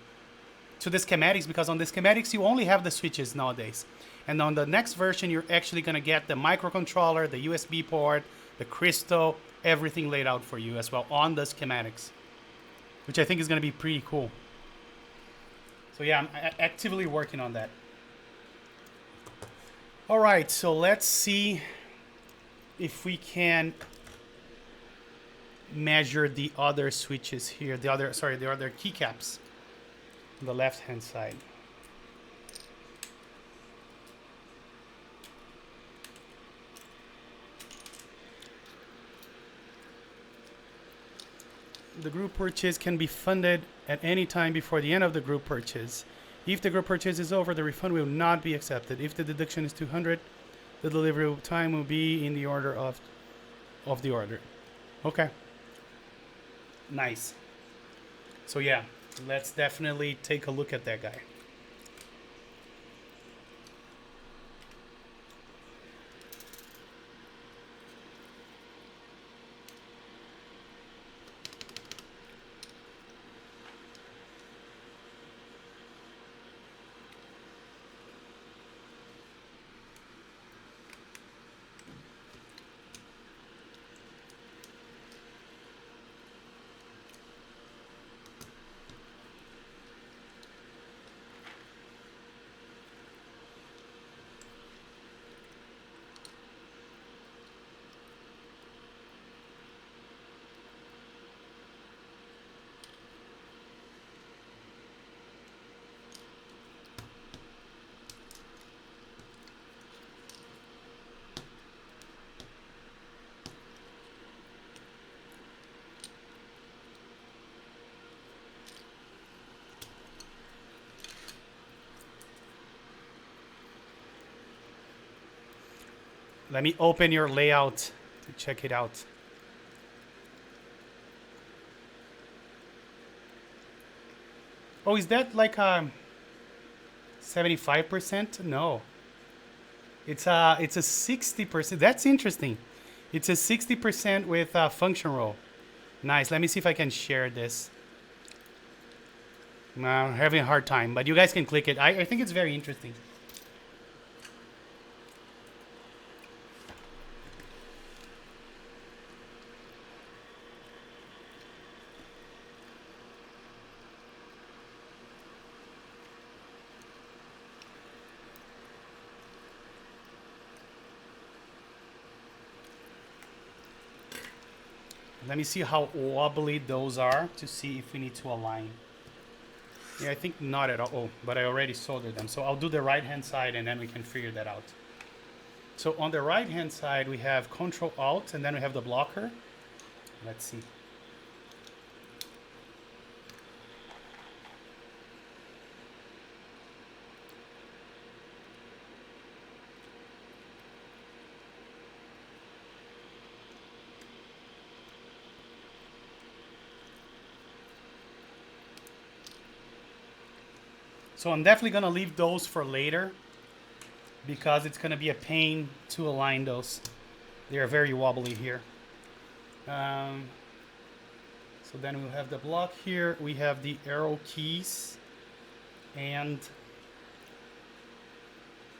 to the schematics because on the schematics you only have the switches nowadays. And on the next version you're actually going to get the microcontroller, the USB port, the crystal, everything laid out for you as well on the schematics, which I think is going to be pretty cool. So yeah, I'm actively working on that. All right, so let's see if we can measure the other switches here, the other keycaps on the left hand side. The group purchase can be funded at any time before the end of the group purchase. If the group purchase is over, the refund will not be accepted. If the deduction is 200, the delivery time will be in the order of the order. Okay. Nice. So yeah, let's definitely take a look at that guy. Let me open your layout to check it out. Oh, is that like 75%? No. It's a 60%. That's interesting. It's a 60% with function row. Nice. Let me see if I can share this. I'm having a hard time, but you guys can click it. I think it's very interesting. Let me see how wobbly those are to see if we need to align. Yeah, I think not at all. Oh, but I already soldered them. So I'll do the right hand side and then we can figure that out. So on the right hand side, we have Control Alt and then we have the blocker. Let's see. So I'm definitely gonna leave those for later because it's gonna be a pain to align those. They are very wobbly here. So then we'll have the block here. We have the arrow keys, and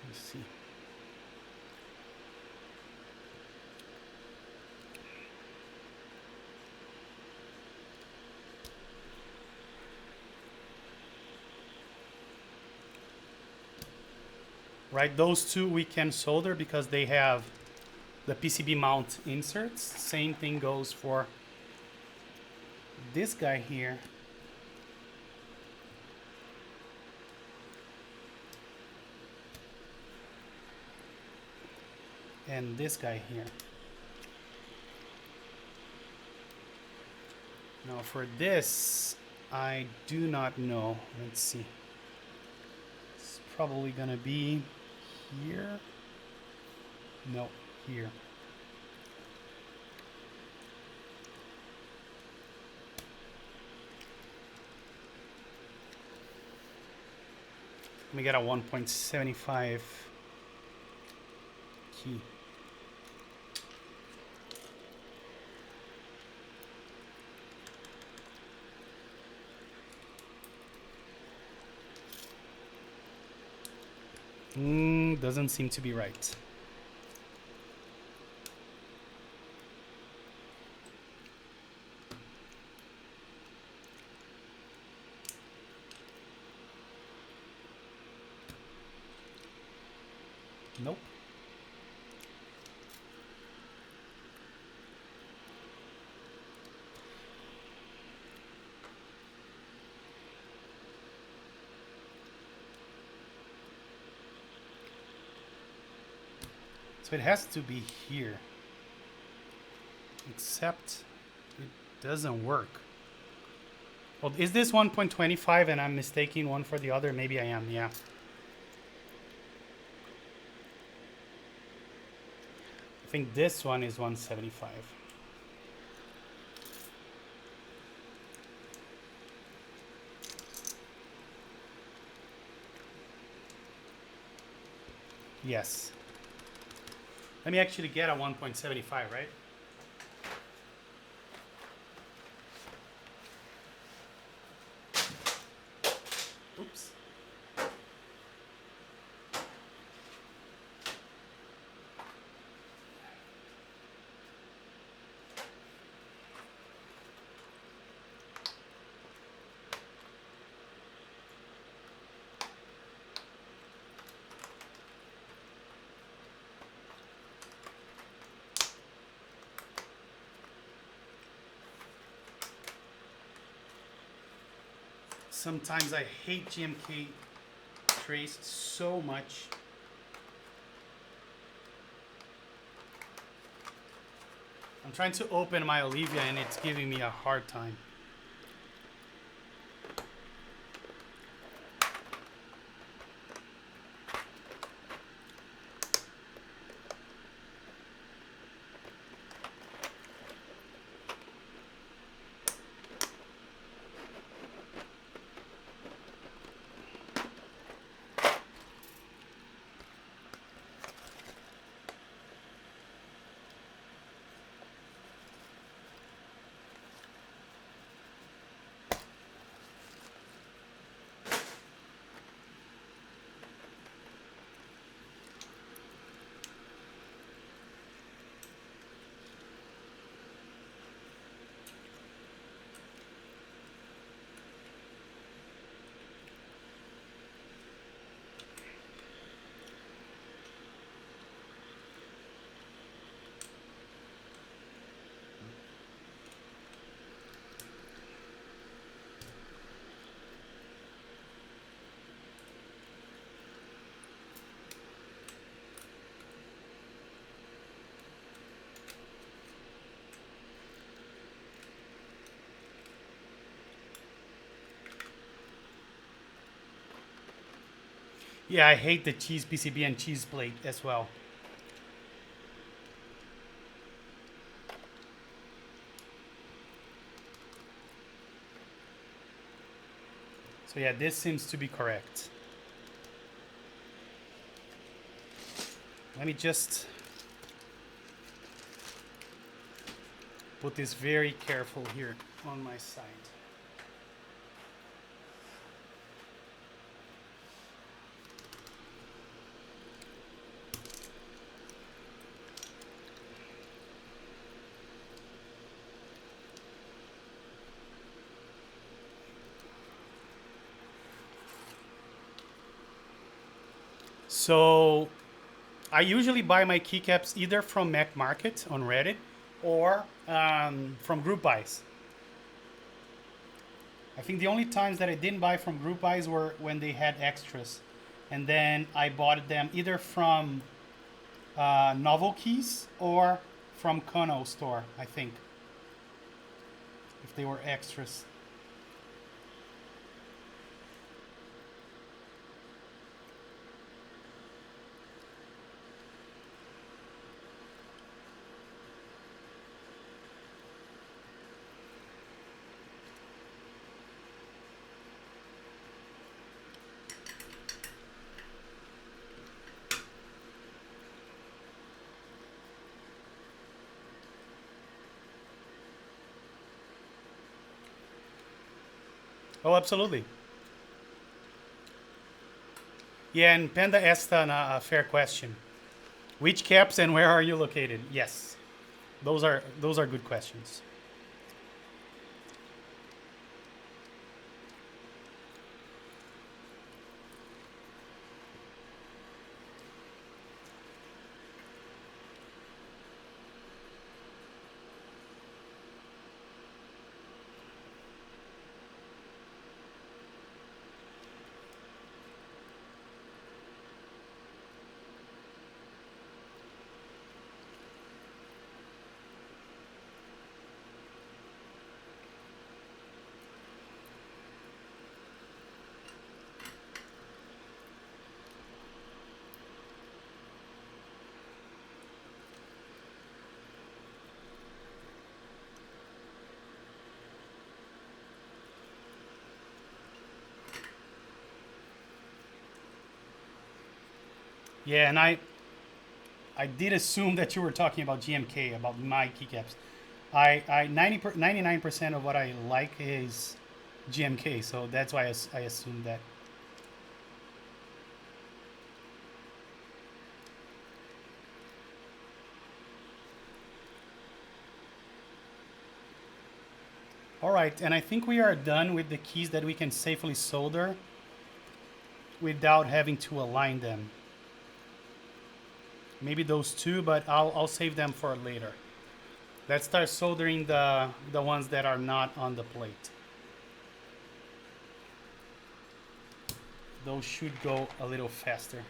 let's see. Right, those two we can solder because they have the PCB mount inserts. Same thing goes for this guy here. And this guy here. Now for this, I do not know. Let's see. It's probably gonna be here. No, here. Let me get a 1.75 key. Doesn't seem to be right. Nope. So it has to be here. Except it doesn't work. Well, is this 1.25 and I'm mistaking one for the other? Maybe I am, yeah. I think this one is 175. Yes. Let me actually get a 1.75, right? Oops. Sometimes I hate GMK trays so much. I'm trying to open my Olivia and it's giving me a hard time. Yeah, I hate the cheese PCB and cheese plate as well. So So yeah, this seems to be correct. Let me just put this very careful here on my side. So I usually buy my keycaps either from Mac Market on Reddit or from group buys. I think the only times that I didn't buy from group buys were when they had extras. And then I bought them either from Novel Keys or from Kono store, I think, if they were extras. Oh, absolutely. Yeah, and Panda asked a fair question. Which caps and where are you located? Yes, those are good questions. Yeah, and I did assume that you were talking about GMK, about my keycaps. 99% of what I like is GMK, so that's why I assumed that. All right, and I think we are done with the keys that we can safely solder without having to align them. Maybe those two, but I'll save them for later. Let's start soldering the ones that are not on the plate. Those should go a little faster.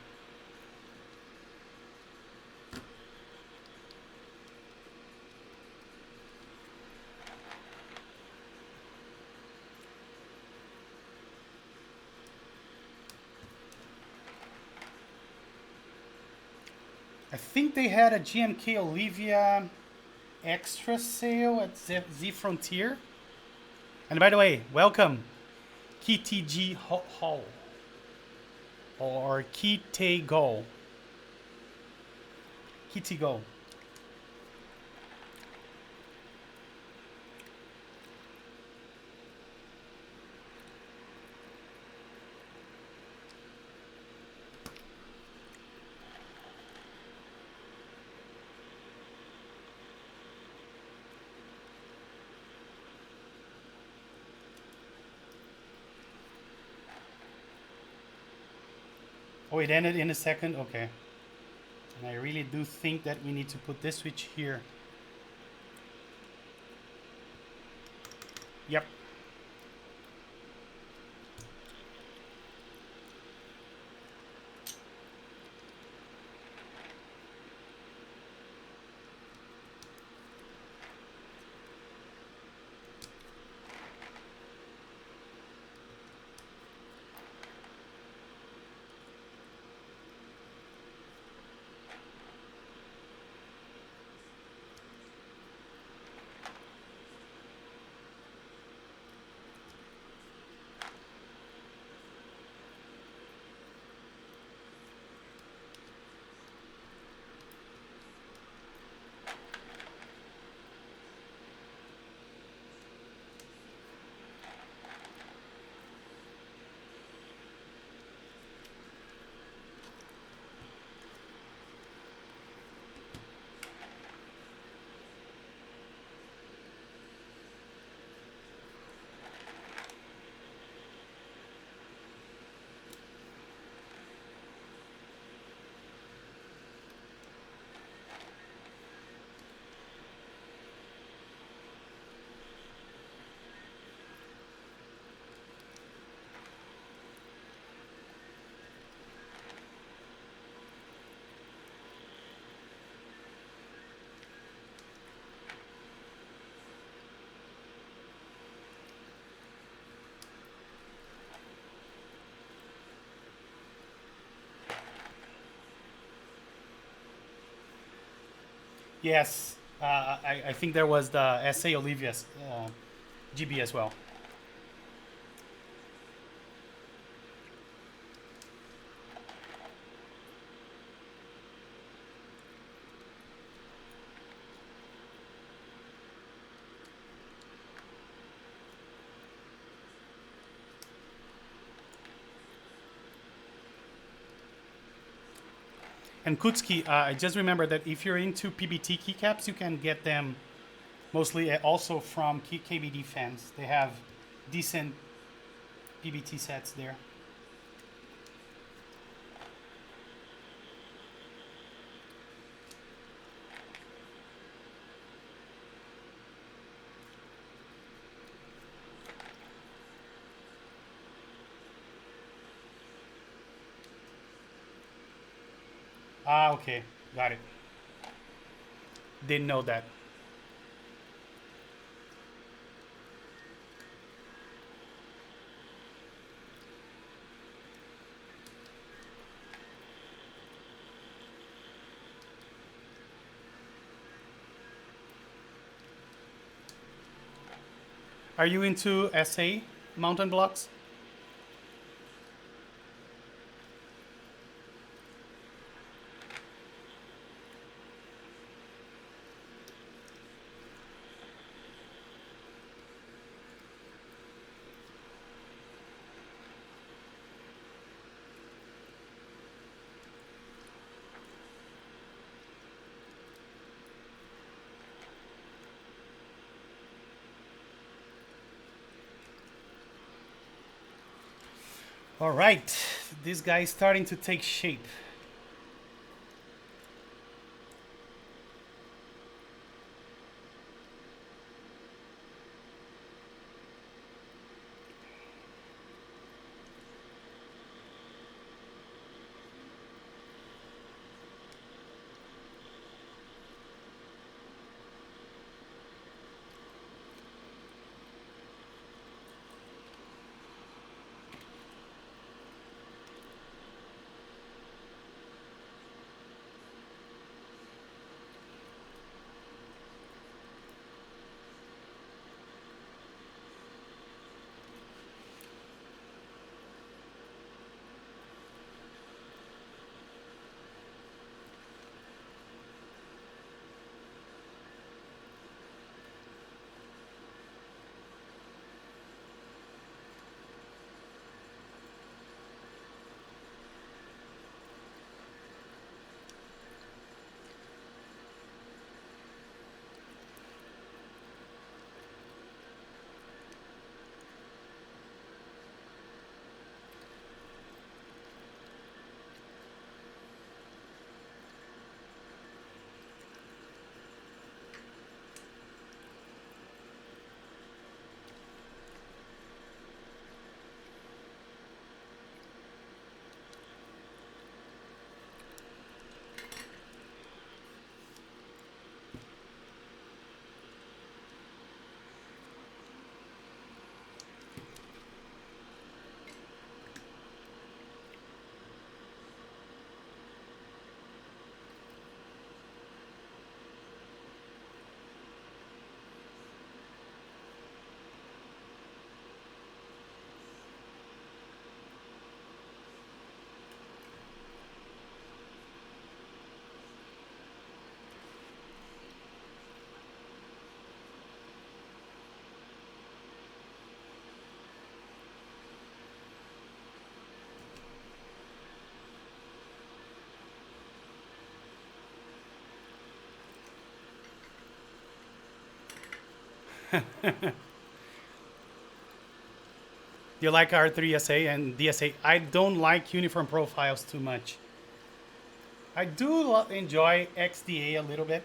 I think they had a GMK Olivia extra sale at Z Frontier. And by the way, welcome, KTG Hall or Kite Go. Kite Go. Oh, it ended in a second? Okay. And I really do think that we need to put this switch here. Yep. Yes, I think there was the SA Olivia's GB as well. And Kutski, I just remember that if you're into PBT keycaps, you can get them mostly also from KBD fans. They have decent PBT sets there. Ah, okay, got it. Didn't know that. Are you into SA mountain blocks? All right, this guy is starting to take shape. Do you like R3SA and DSA? I don't like uniform profiles too much. I do enjoy XDA a little bit.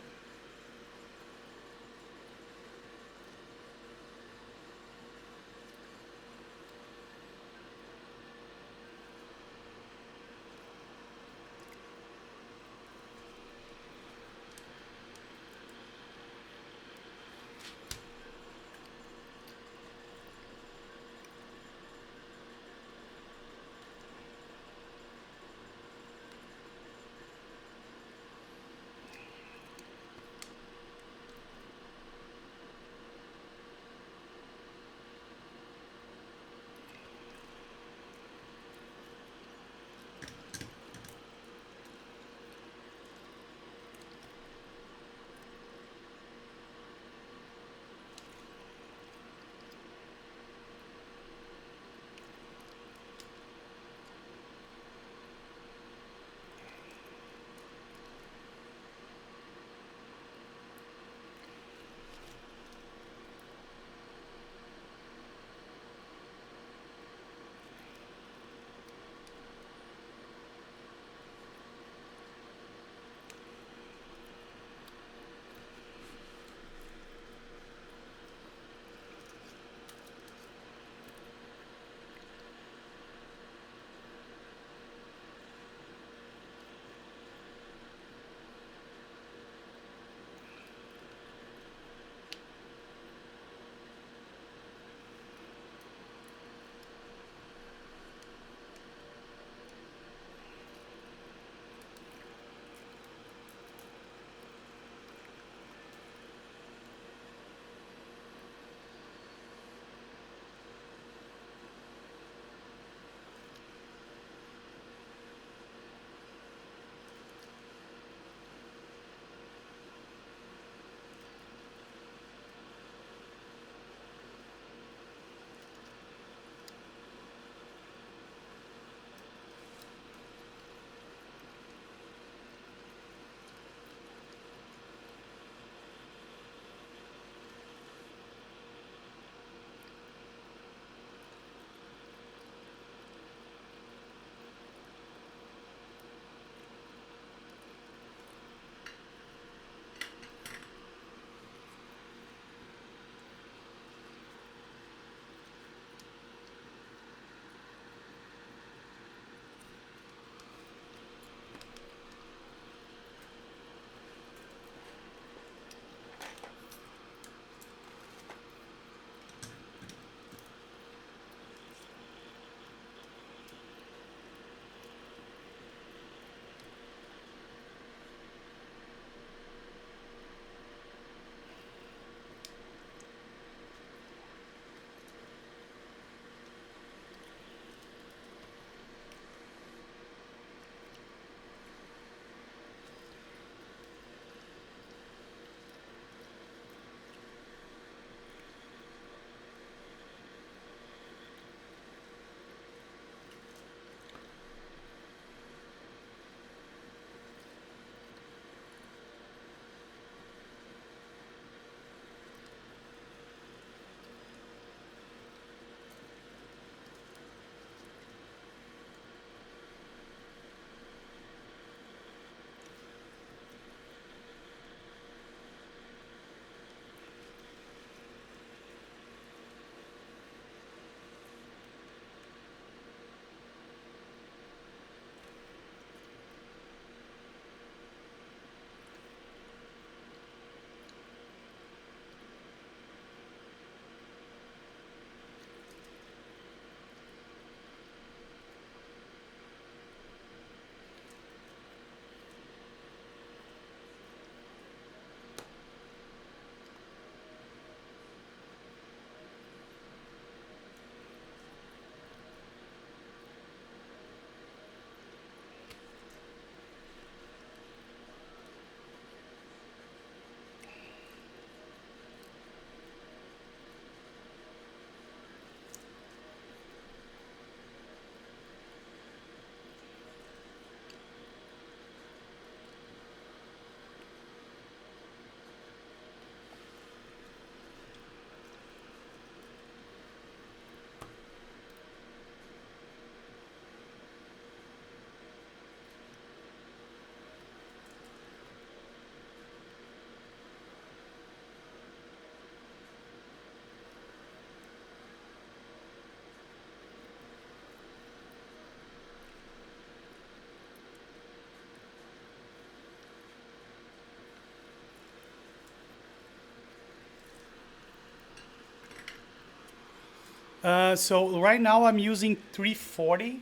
So right now I'm using 340.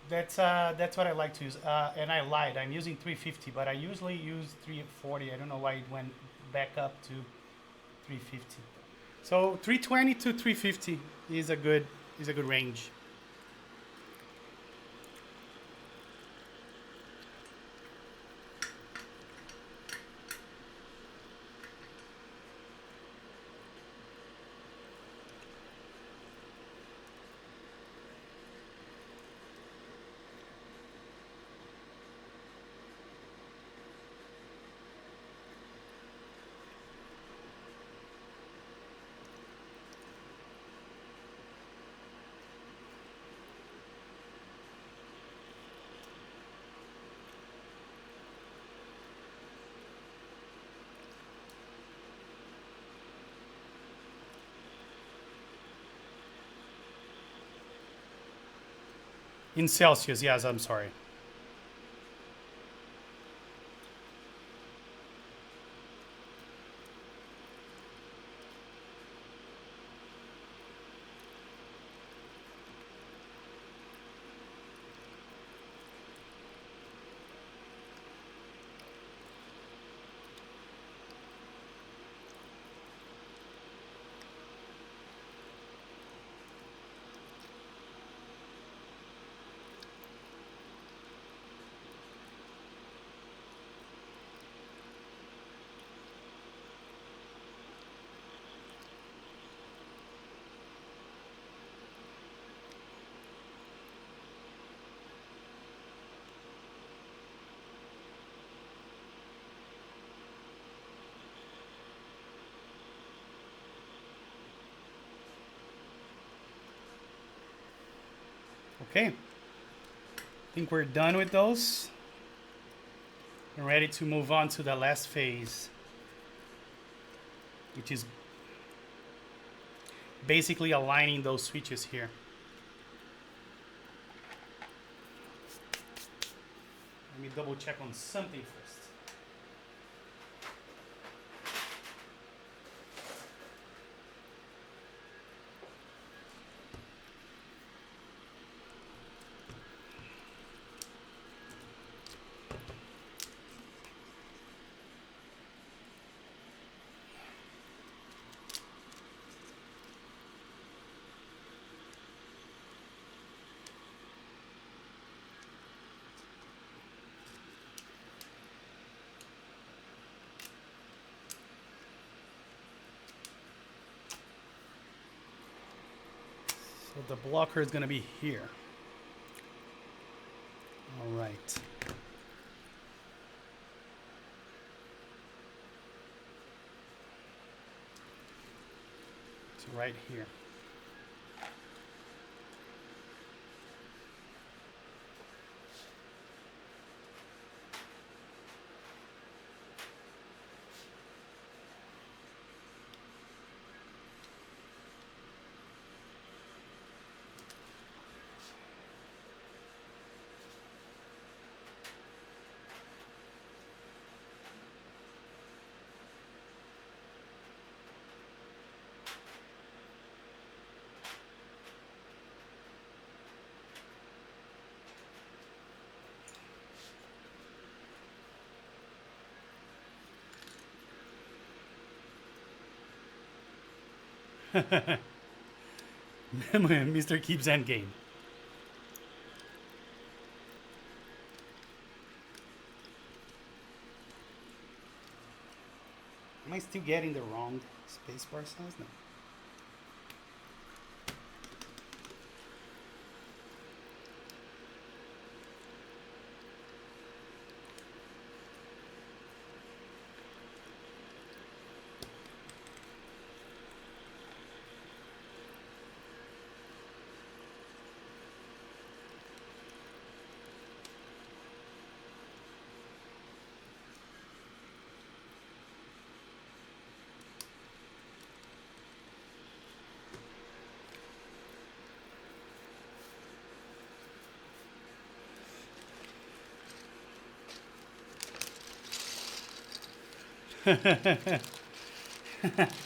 That's what I like to use. And I lied. I'm using 350, but I usually use 340. I don't know why it went back up to 350. So 320 to 350 is a good range. In Celsius, yes, I'm sorry. Okay. I think we're done with those. And ready to move on to the last phase, which is basically aligning those switches here. Let me double check on something first. So the blocker is going to be here. All right. It's right here. Mr. Keeps Endgame. Am I still getting the wrong spacebar size? No.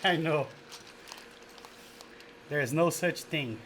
I know. There is no such thing.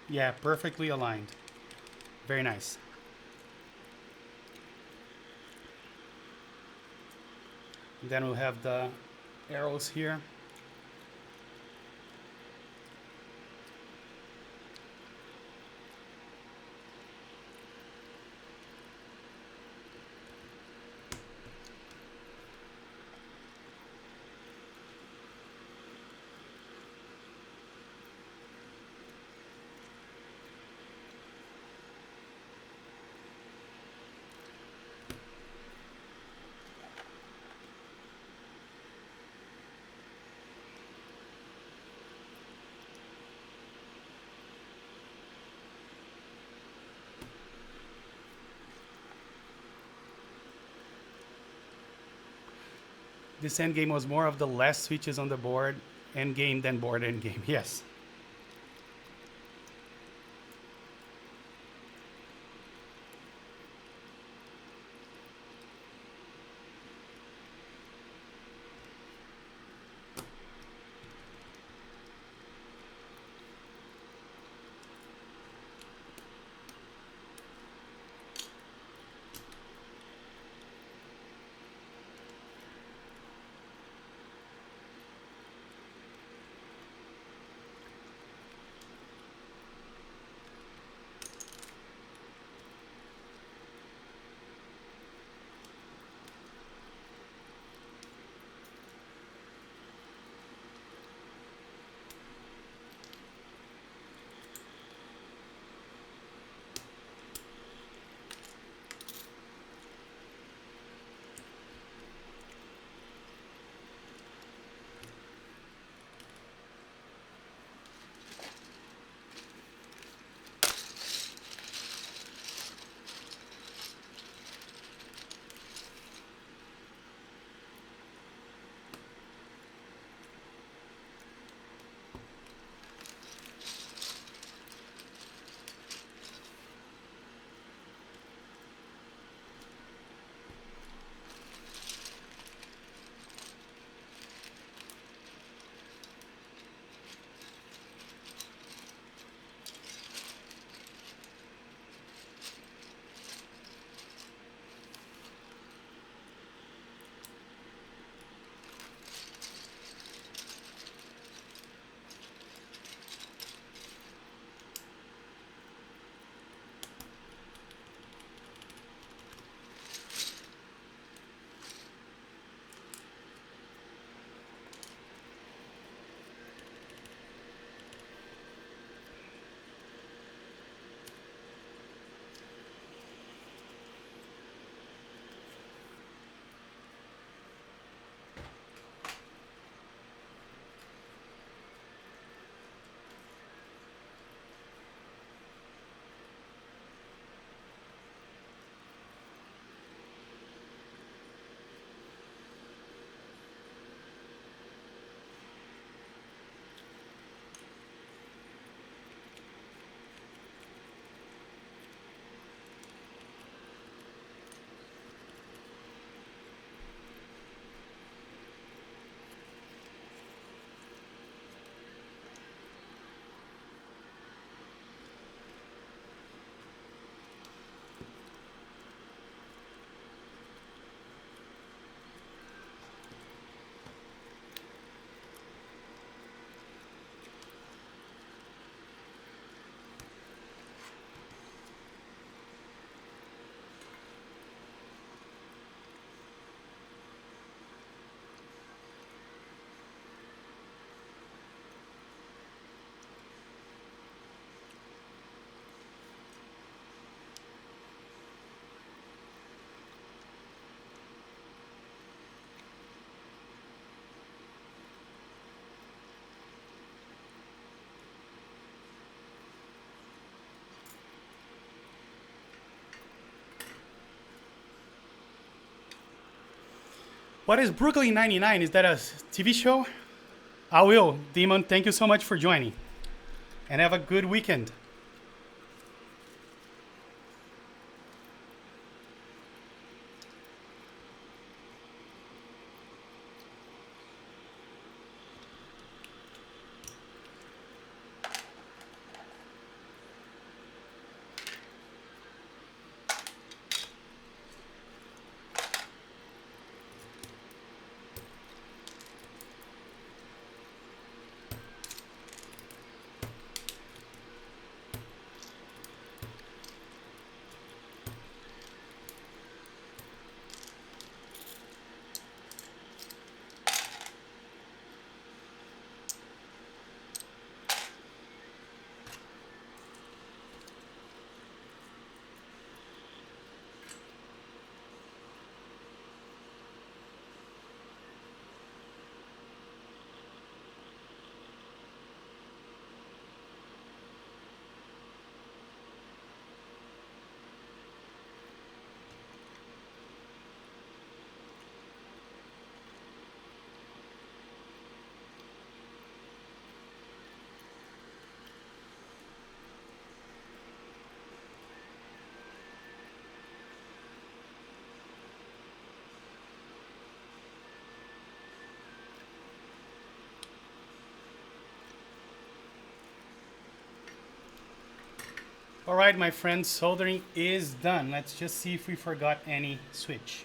Yeah, perfectly aligned. Very nice. And then we'll have the arrows here. This end game was more of the less switches on the board end game than board end game. Yes. What is Brooklyn 99? Is that a TV show? I will. Demon, thank you so much for joining. And have a good weekend. All right, my friends, soldering is done. Let's just see if we forgot any switch.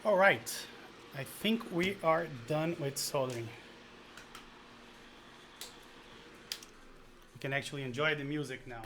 All right, I think we are done with soldering. You can actually enjoy the music now.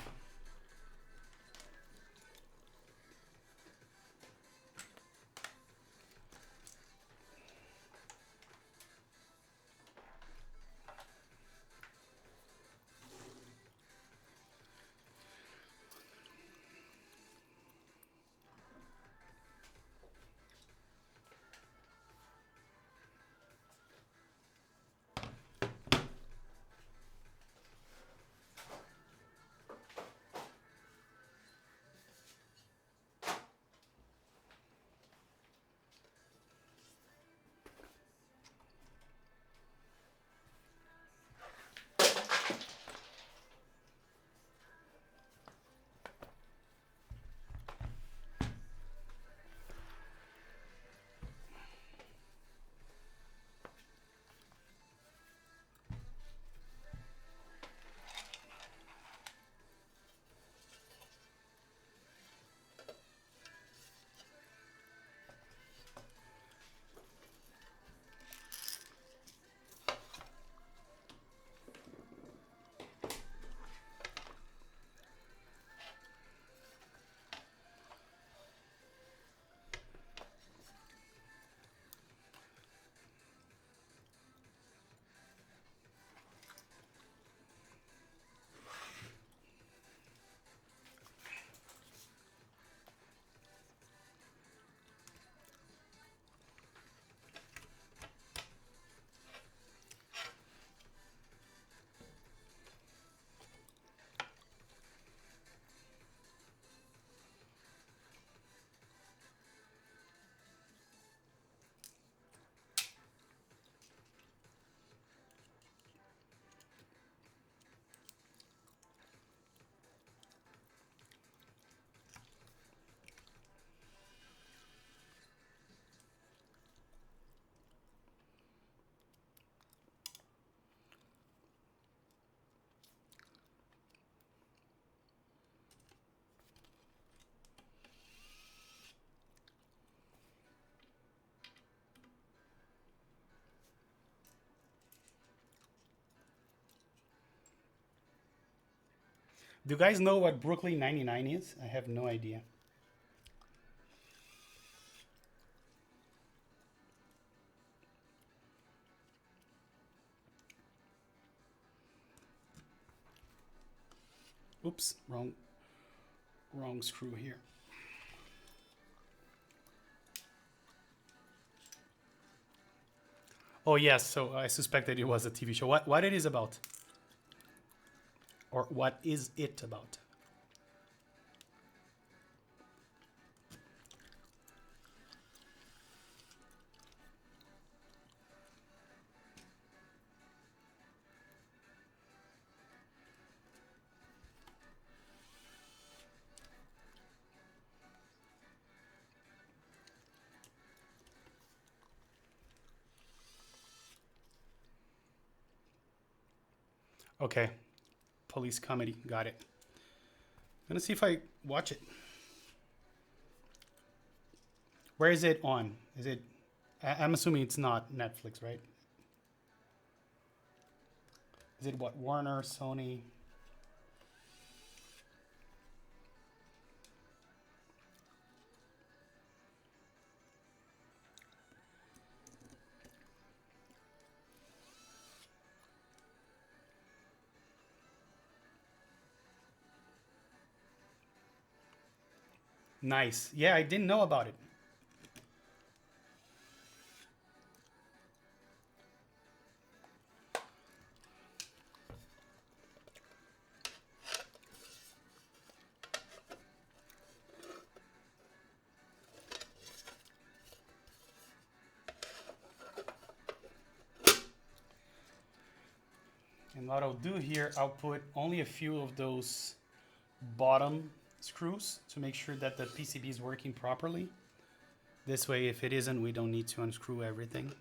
Do you guys know what Brooklyn 99 is? I have no idea. Oops, wrong screw here. Oh yes, so I suspected it was a TV show. What it is about? Or what is it about? Okay, police comedy, got it. I'm gonna see if I watch it. Where is it on? Is it? I'm assuming it's not Netflix, right? Is it what? Warner, Sony? Nice. Yeah, I didn't know about it. And what I'll do here, I'll put only a few of those bottom screws to make sure that the PCB is working properly. This way, if it isn't, we don't need to unscrew everything.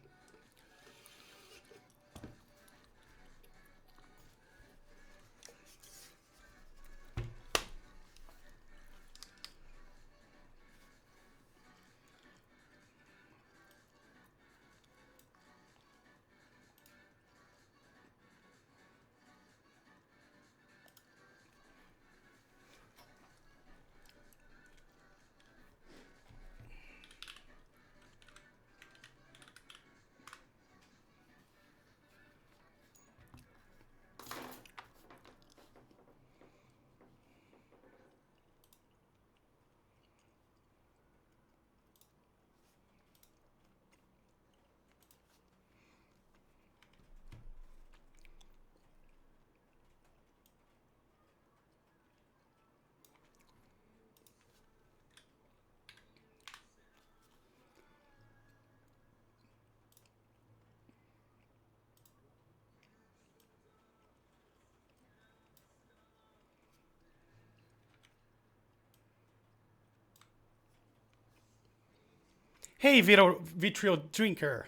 Hey, Vitriol Drinker.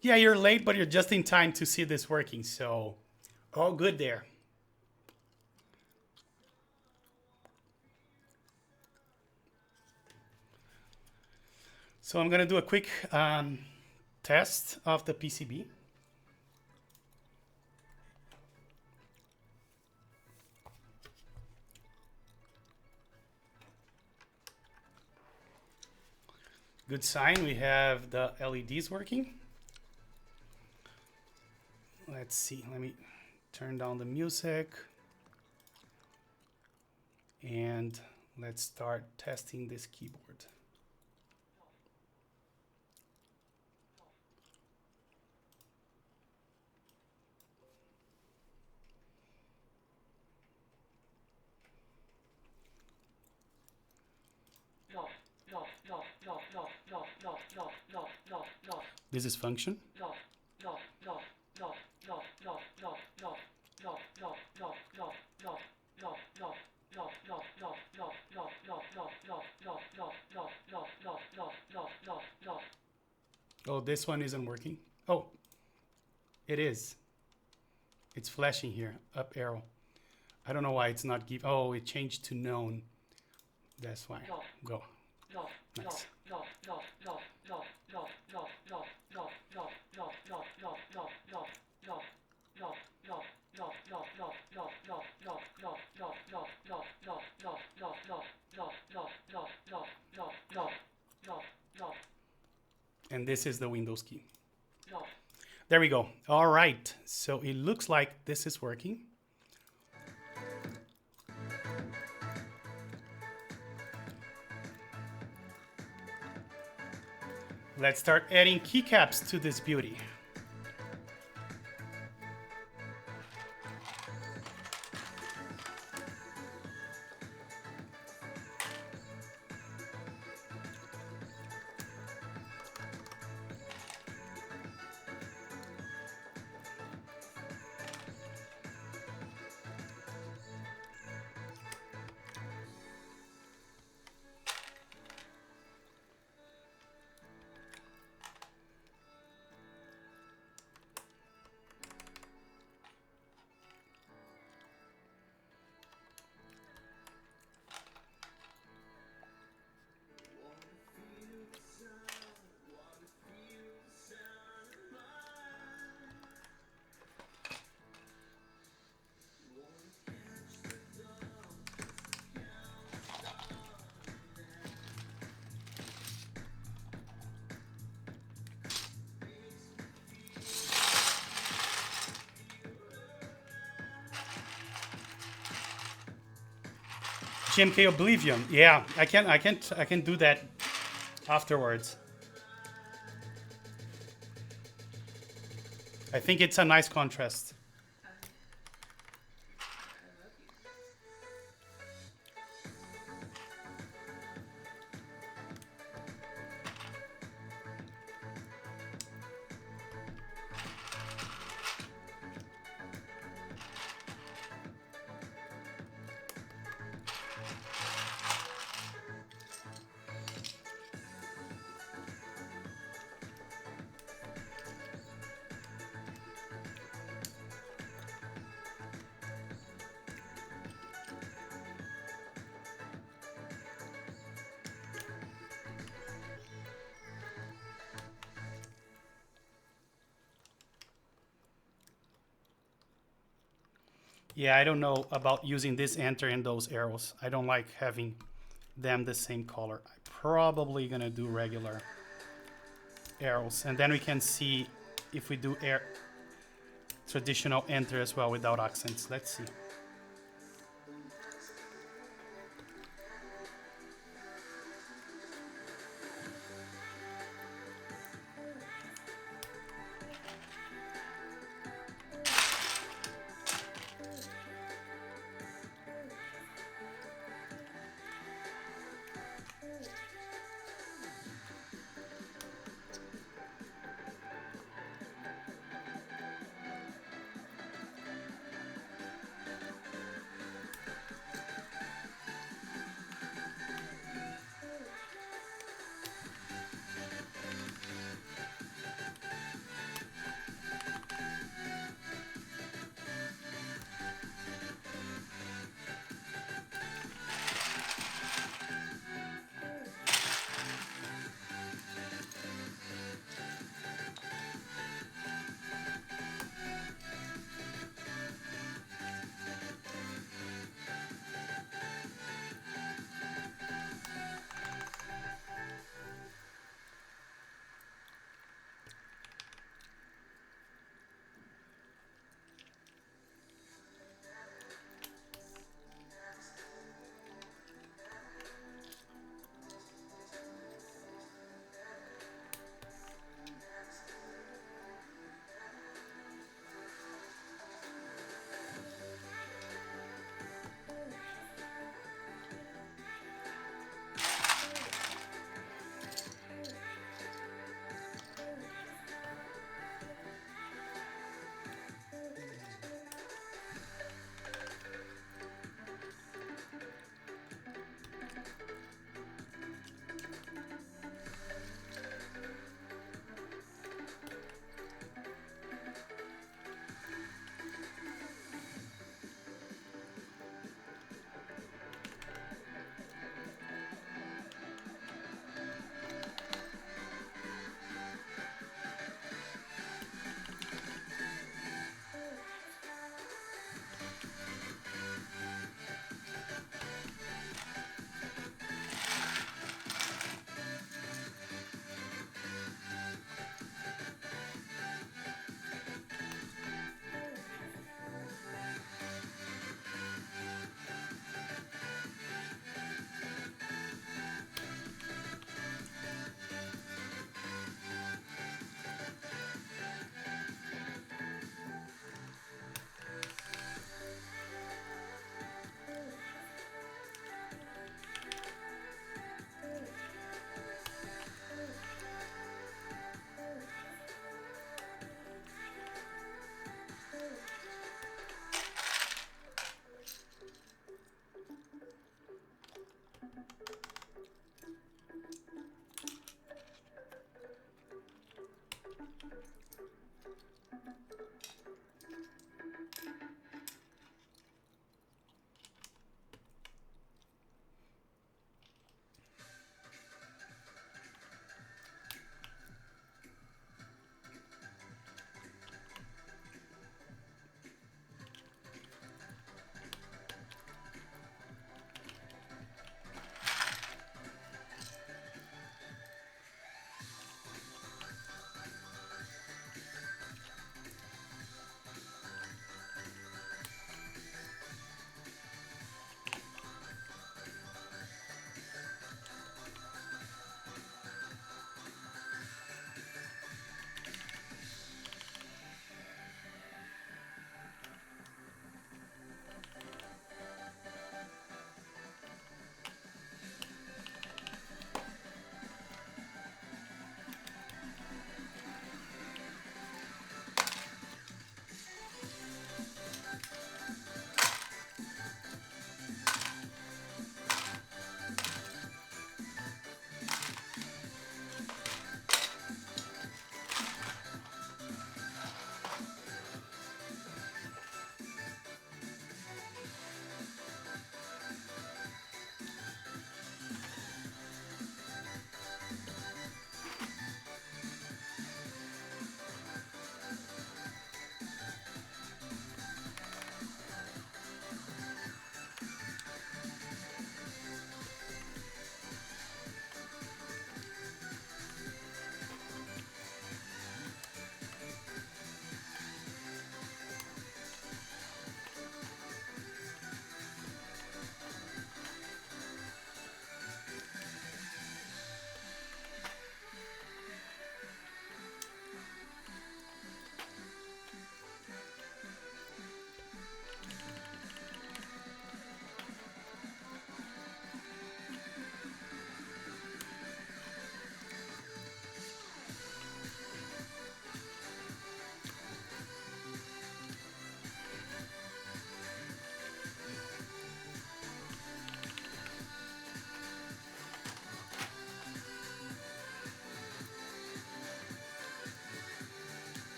Yeah, you're late, but you're just in time to see this working, so all good there. So I'm gonna do a quick test of the PCB. Good sign, we have the LEDs working. Let's see, let me turn down the music. And let's start testing this keyboard. This is function. Oh, this one isn't working. Oh, it is. It's flashing here, up arrow. I don't know why it's not give. Oh, it changed to known. That's why. Go. Nice. And this is the Windows key. There we go. All right. So it looks like this is working. Let's start adding keycaps to this beauty. GMK Oblivion. Yeah, I can do that afterwards. I think it's a nice contrast. Yeah, I don't know about using this enter and those arrows. I don't like having them the same color. I'm probably gonna do regular arrows, and then we can see if we do traditional enter as well without accents. Let's see.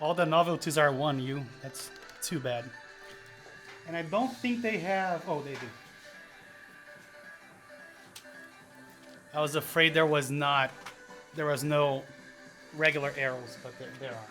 All the novelties are 1U. That's too bad. And I don't think they have... Oh, they do. I was afraid there was no regular arrows, but there are.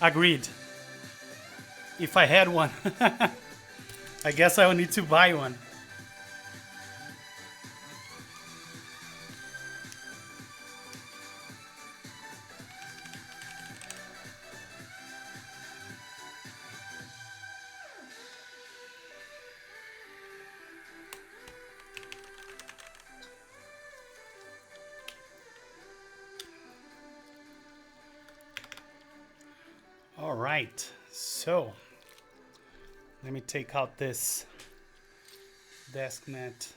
Agreed. If I had one, I guess I would need to buy one. All right, so let me take out this desk mat.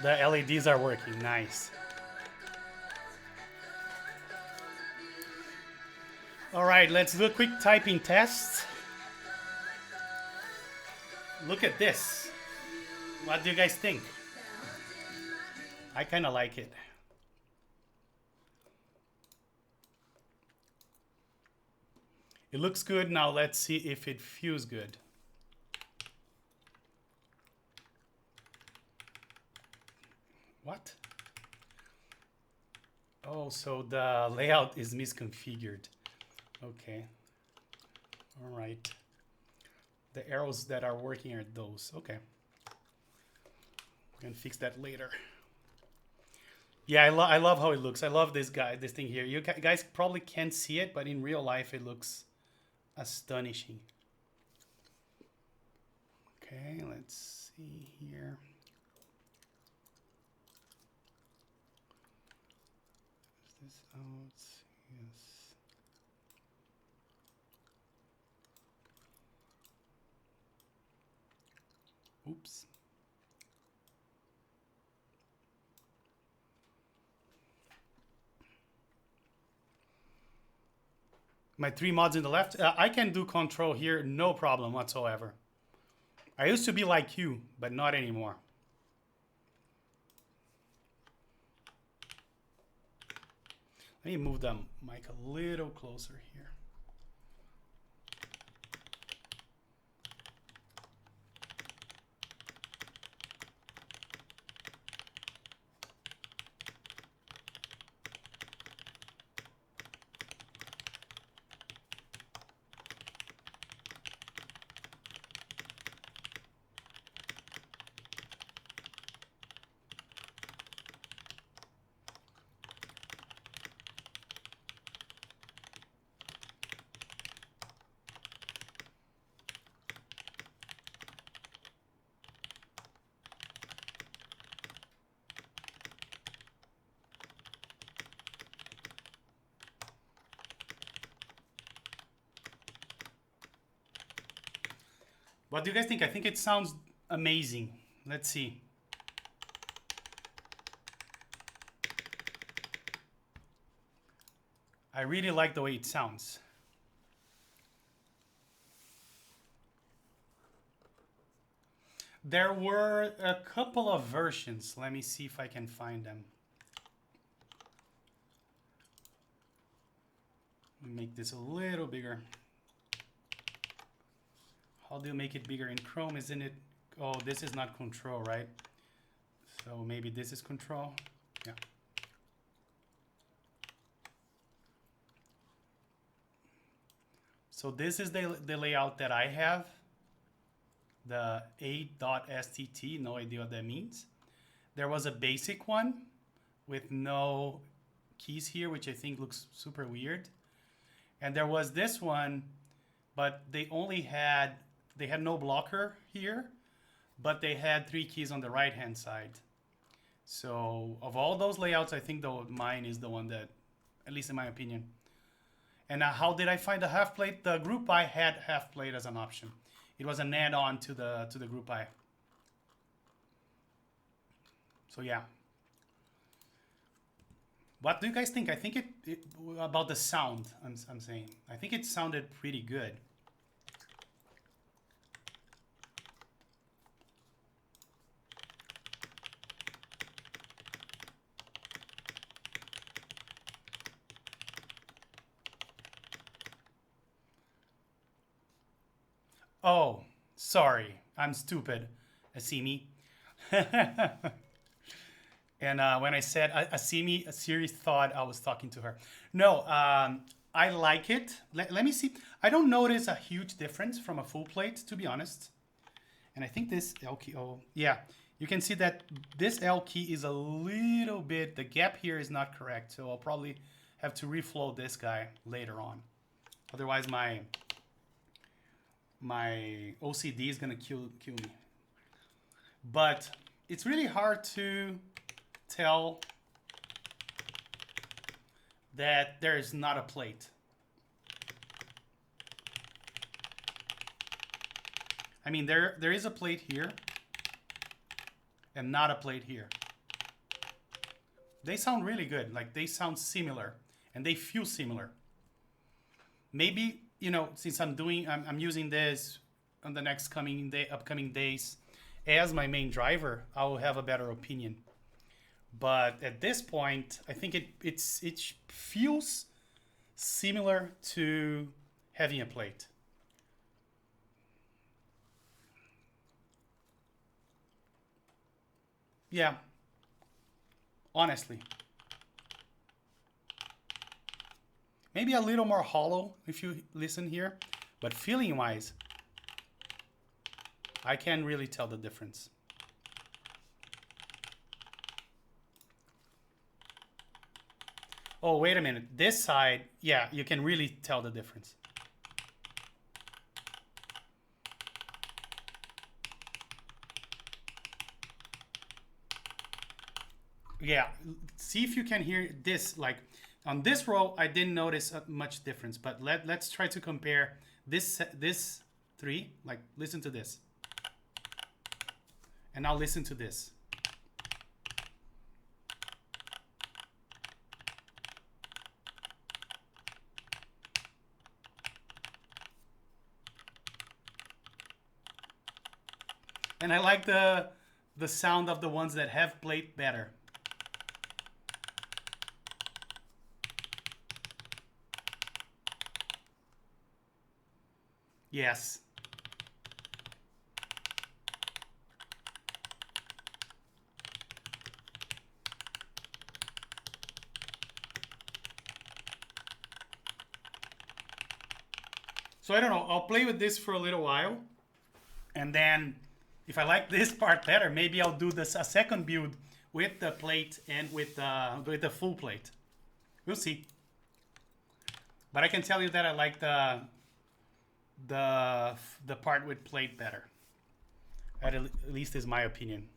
The LEDs are working, nice. All right, let's do a quick typing test. Look at this. What do you guys think? I kind of like it. It looks good. Now let's see if it feels good. What? Oh, so the layout is misconfigured. Okay. All right. The arrows that are working are those. Okay. We can fix that later. Yeah, I love how it looks. I love this thing here. You guys probably can't see it, but in real life it looks astonishing. Okay, let's see here. Is this out? Yes. Oops. My 3 mods in the left. I can do control here, no problem whatsoever. I used to be like you, but not anymore. Let me move the mic a little closer here. What do you guys think? I think it sounds amazing. Let's see. I really like the way it sounds. There were a couple of versions. Let me see if I can find them. Make this a little bigger. How do you make it bigger in Chrome? Isn't it? Oh, this is not control, right? So maybe this is control. Yeah. So this is the layout that I have. The a.stt, no idea what that means. There was a basic one with no keys here, which I think looks super weird. And there was this one, but they had no blocker here, but they had 3 keys on the right hand side. So of all those layouts, I think mine is the one that, at least in my opinion. And how did I find the half plate? The Group I had half plate as an option. It was an add-on to the Group I. So yeah. What do you guys think? I think it about the sound. I'm saying. I think it sounded pretty good. Oh, sorry. I'm stupid. Asimi. And when I said Asimi, Siri thought I was talking to her. No, I like it. Let me see. I don't notice a huge difference from a full plate, to be honest. And I think this L key, oh, yeah. You can see that this L key is a little bit, the gap here is not correct. So I'll probably have to reflow this guy later on. Otherwise, my OCD is gonna kill me. But it's really hard to tell that there is not a plate. I mean, there is a plate here and not a plate here. They sound really good. Like, they sound similar and they feel similar. Maybe, you know, since I'm using this on the next upcoming days as my main driver, I will have a better opinion. But at this point, I think it feels similar to having a plate. Yeah, honestly. Maybe a little more hollow if you listen here, but feeling-wise, I can't really tell the difference. Oh, wait a minute. This side, yeah, you can really tell the difference. Yeah, see if you can hear this. Like on this row, I didn't notice much difference, but let's try to compare this 3. Like, listen to this. And now listen to this. And I like the sound of the ones that have plate better. Yes. So I don't know, I'll play with this for a little while. And then if I like this part better, maybe I'll do a second build with the plate and with the full plate. We'll see. But I can tell you that I like the part with plate better. At least is my opinion.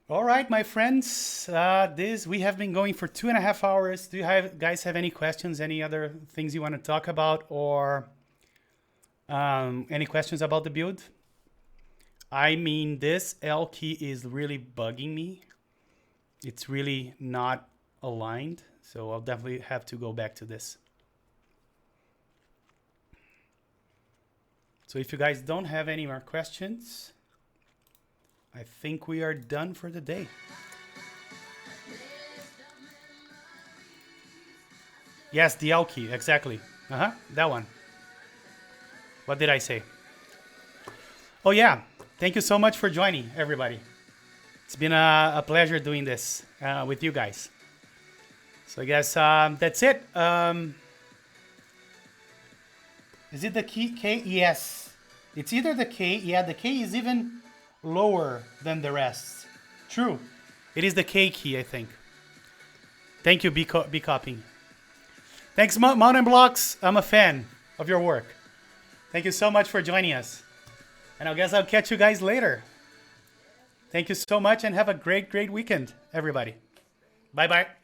All right, my friends, we have been going for 2.5 hours. Do you guys have any questions, any other things you want to talk about, or Any questions about the build? I mean, this L key is really bugging me. It's really not aligned, so I'll definitely have to go back to this. So if you guys don't have any more questions, I think we are done for the day. Yes, the L key, exactly. That one. What did I say? Oh yeah, thank you so much for joining, everybody. It's been a pleasure doing this with you guys. So I guess that's it. Is it the key K? Yes. It's either the K. Yeah, the K is even lower than the rest. True. It is the K key, I think. Thank you, B Copying. Thanks, Mountain Blocks. I'm a fan of your work. Thank you so much for joining us. And I guess I'll catch you guys later. Thank you so much and have a great, great weekend, everybody. Bye-bye.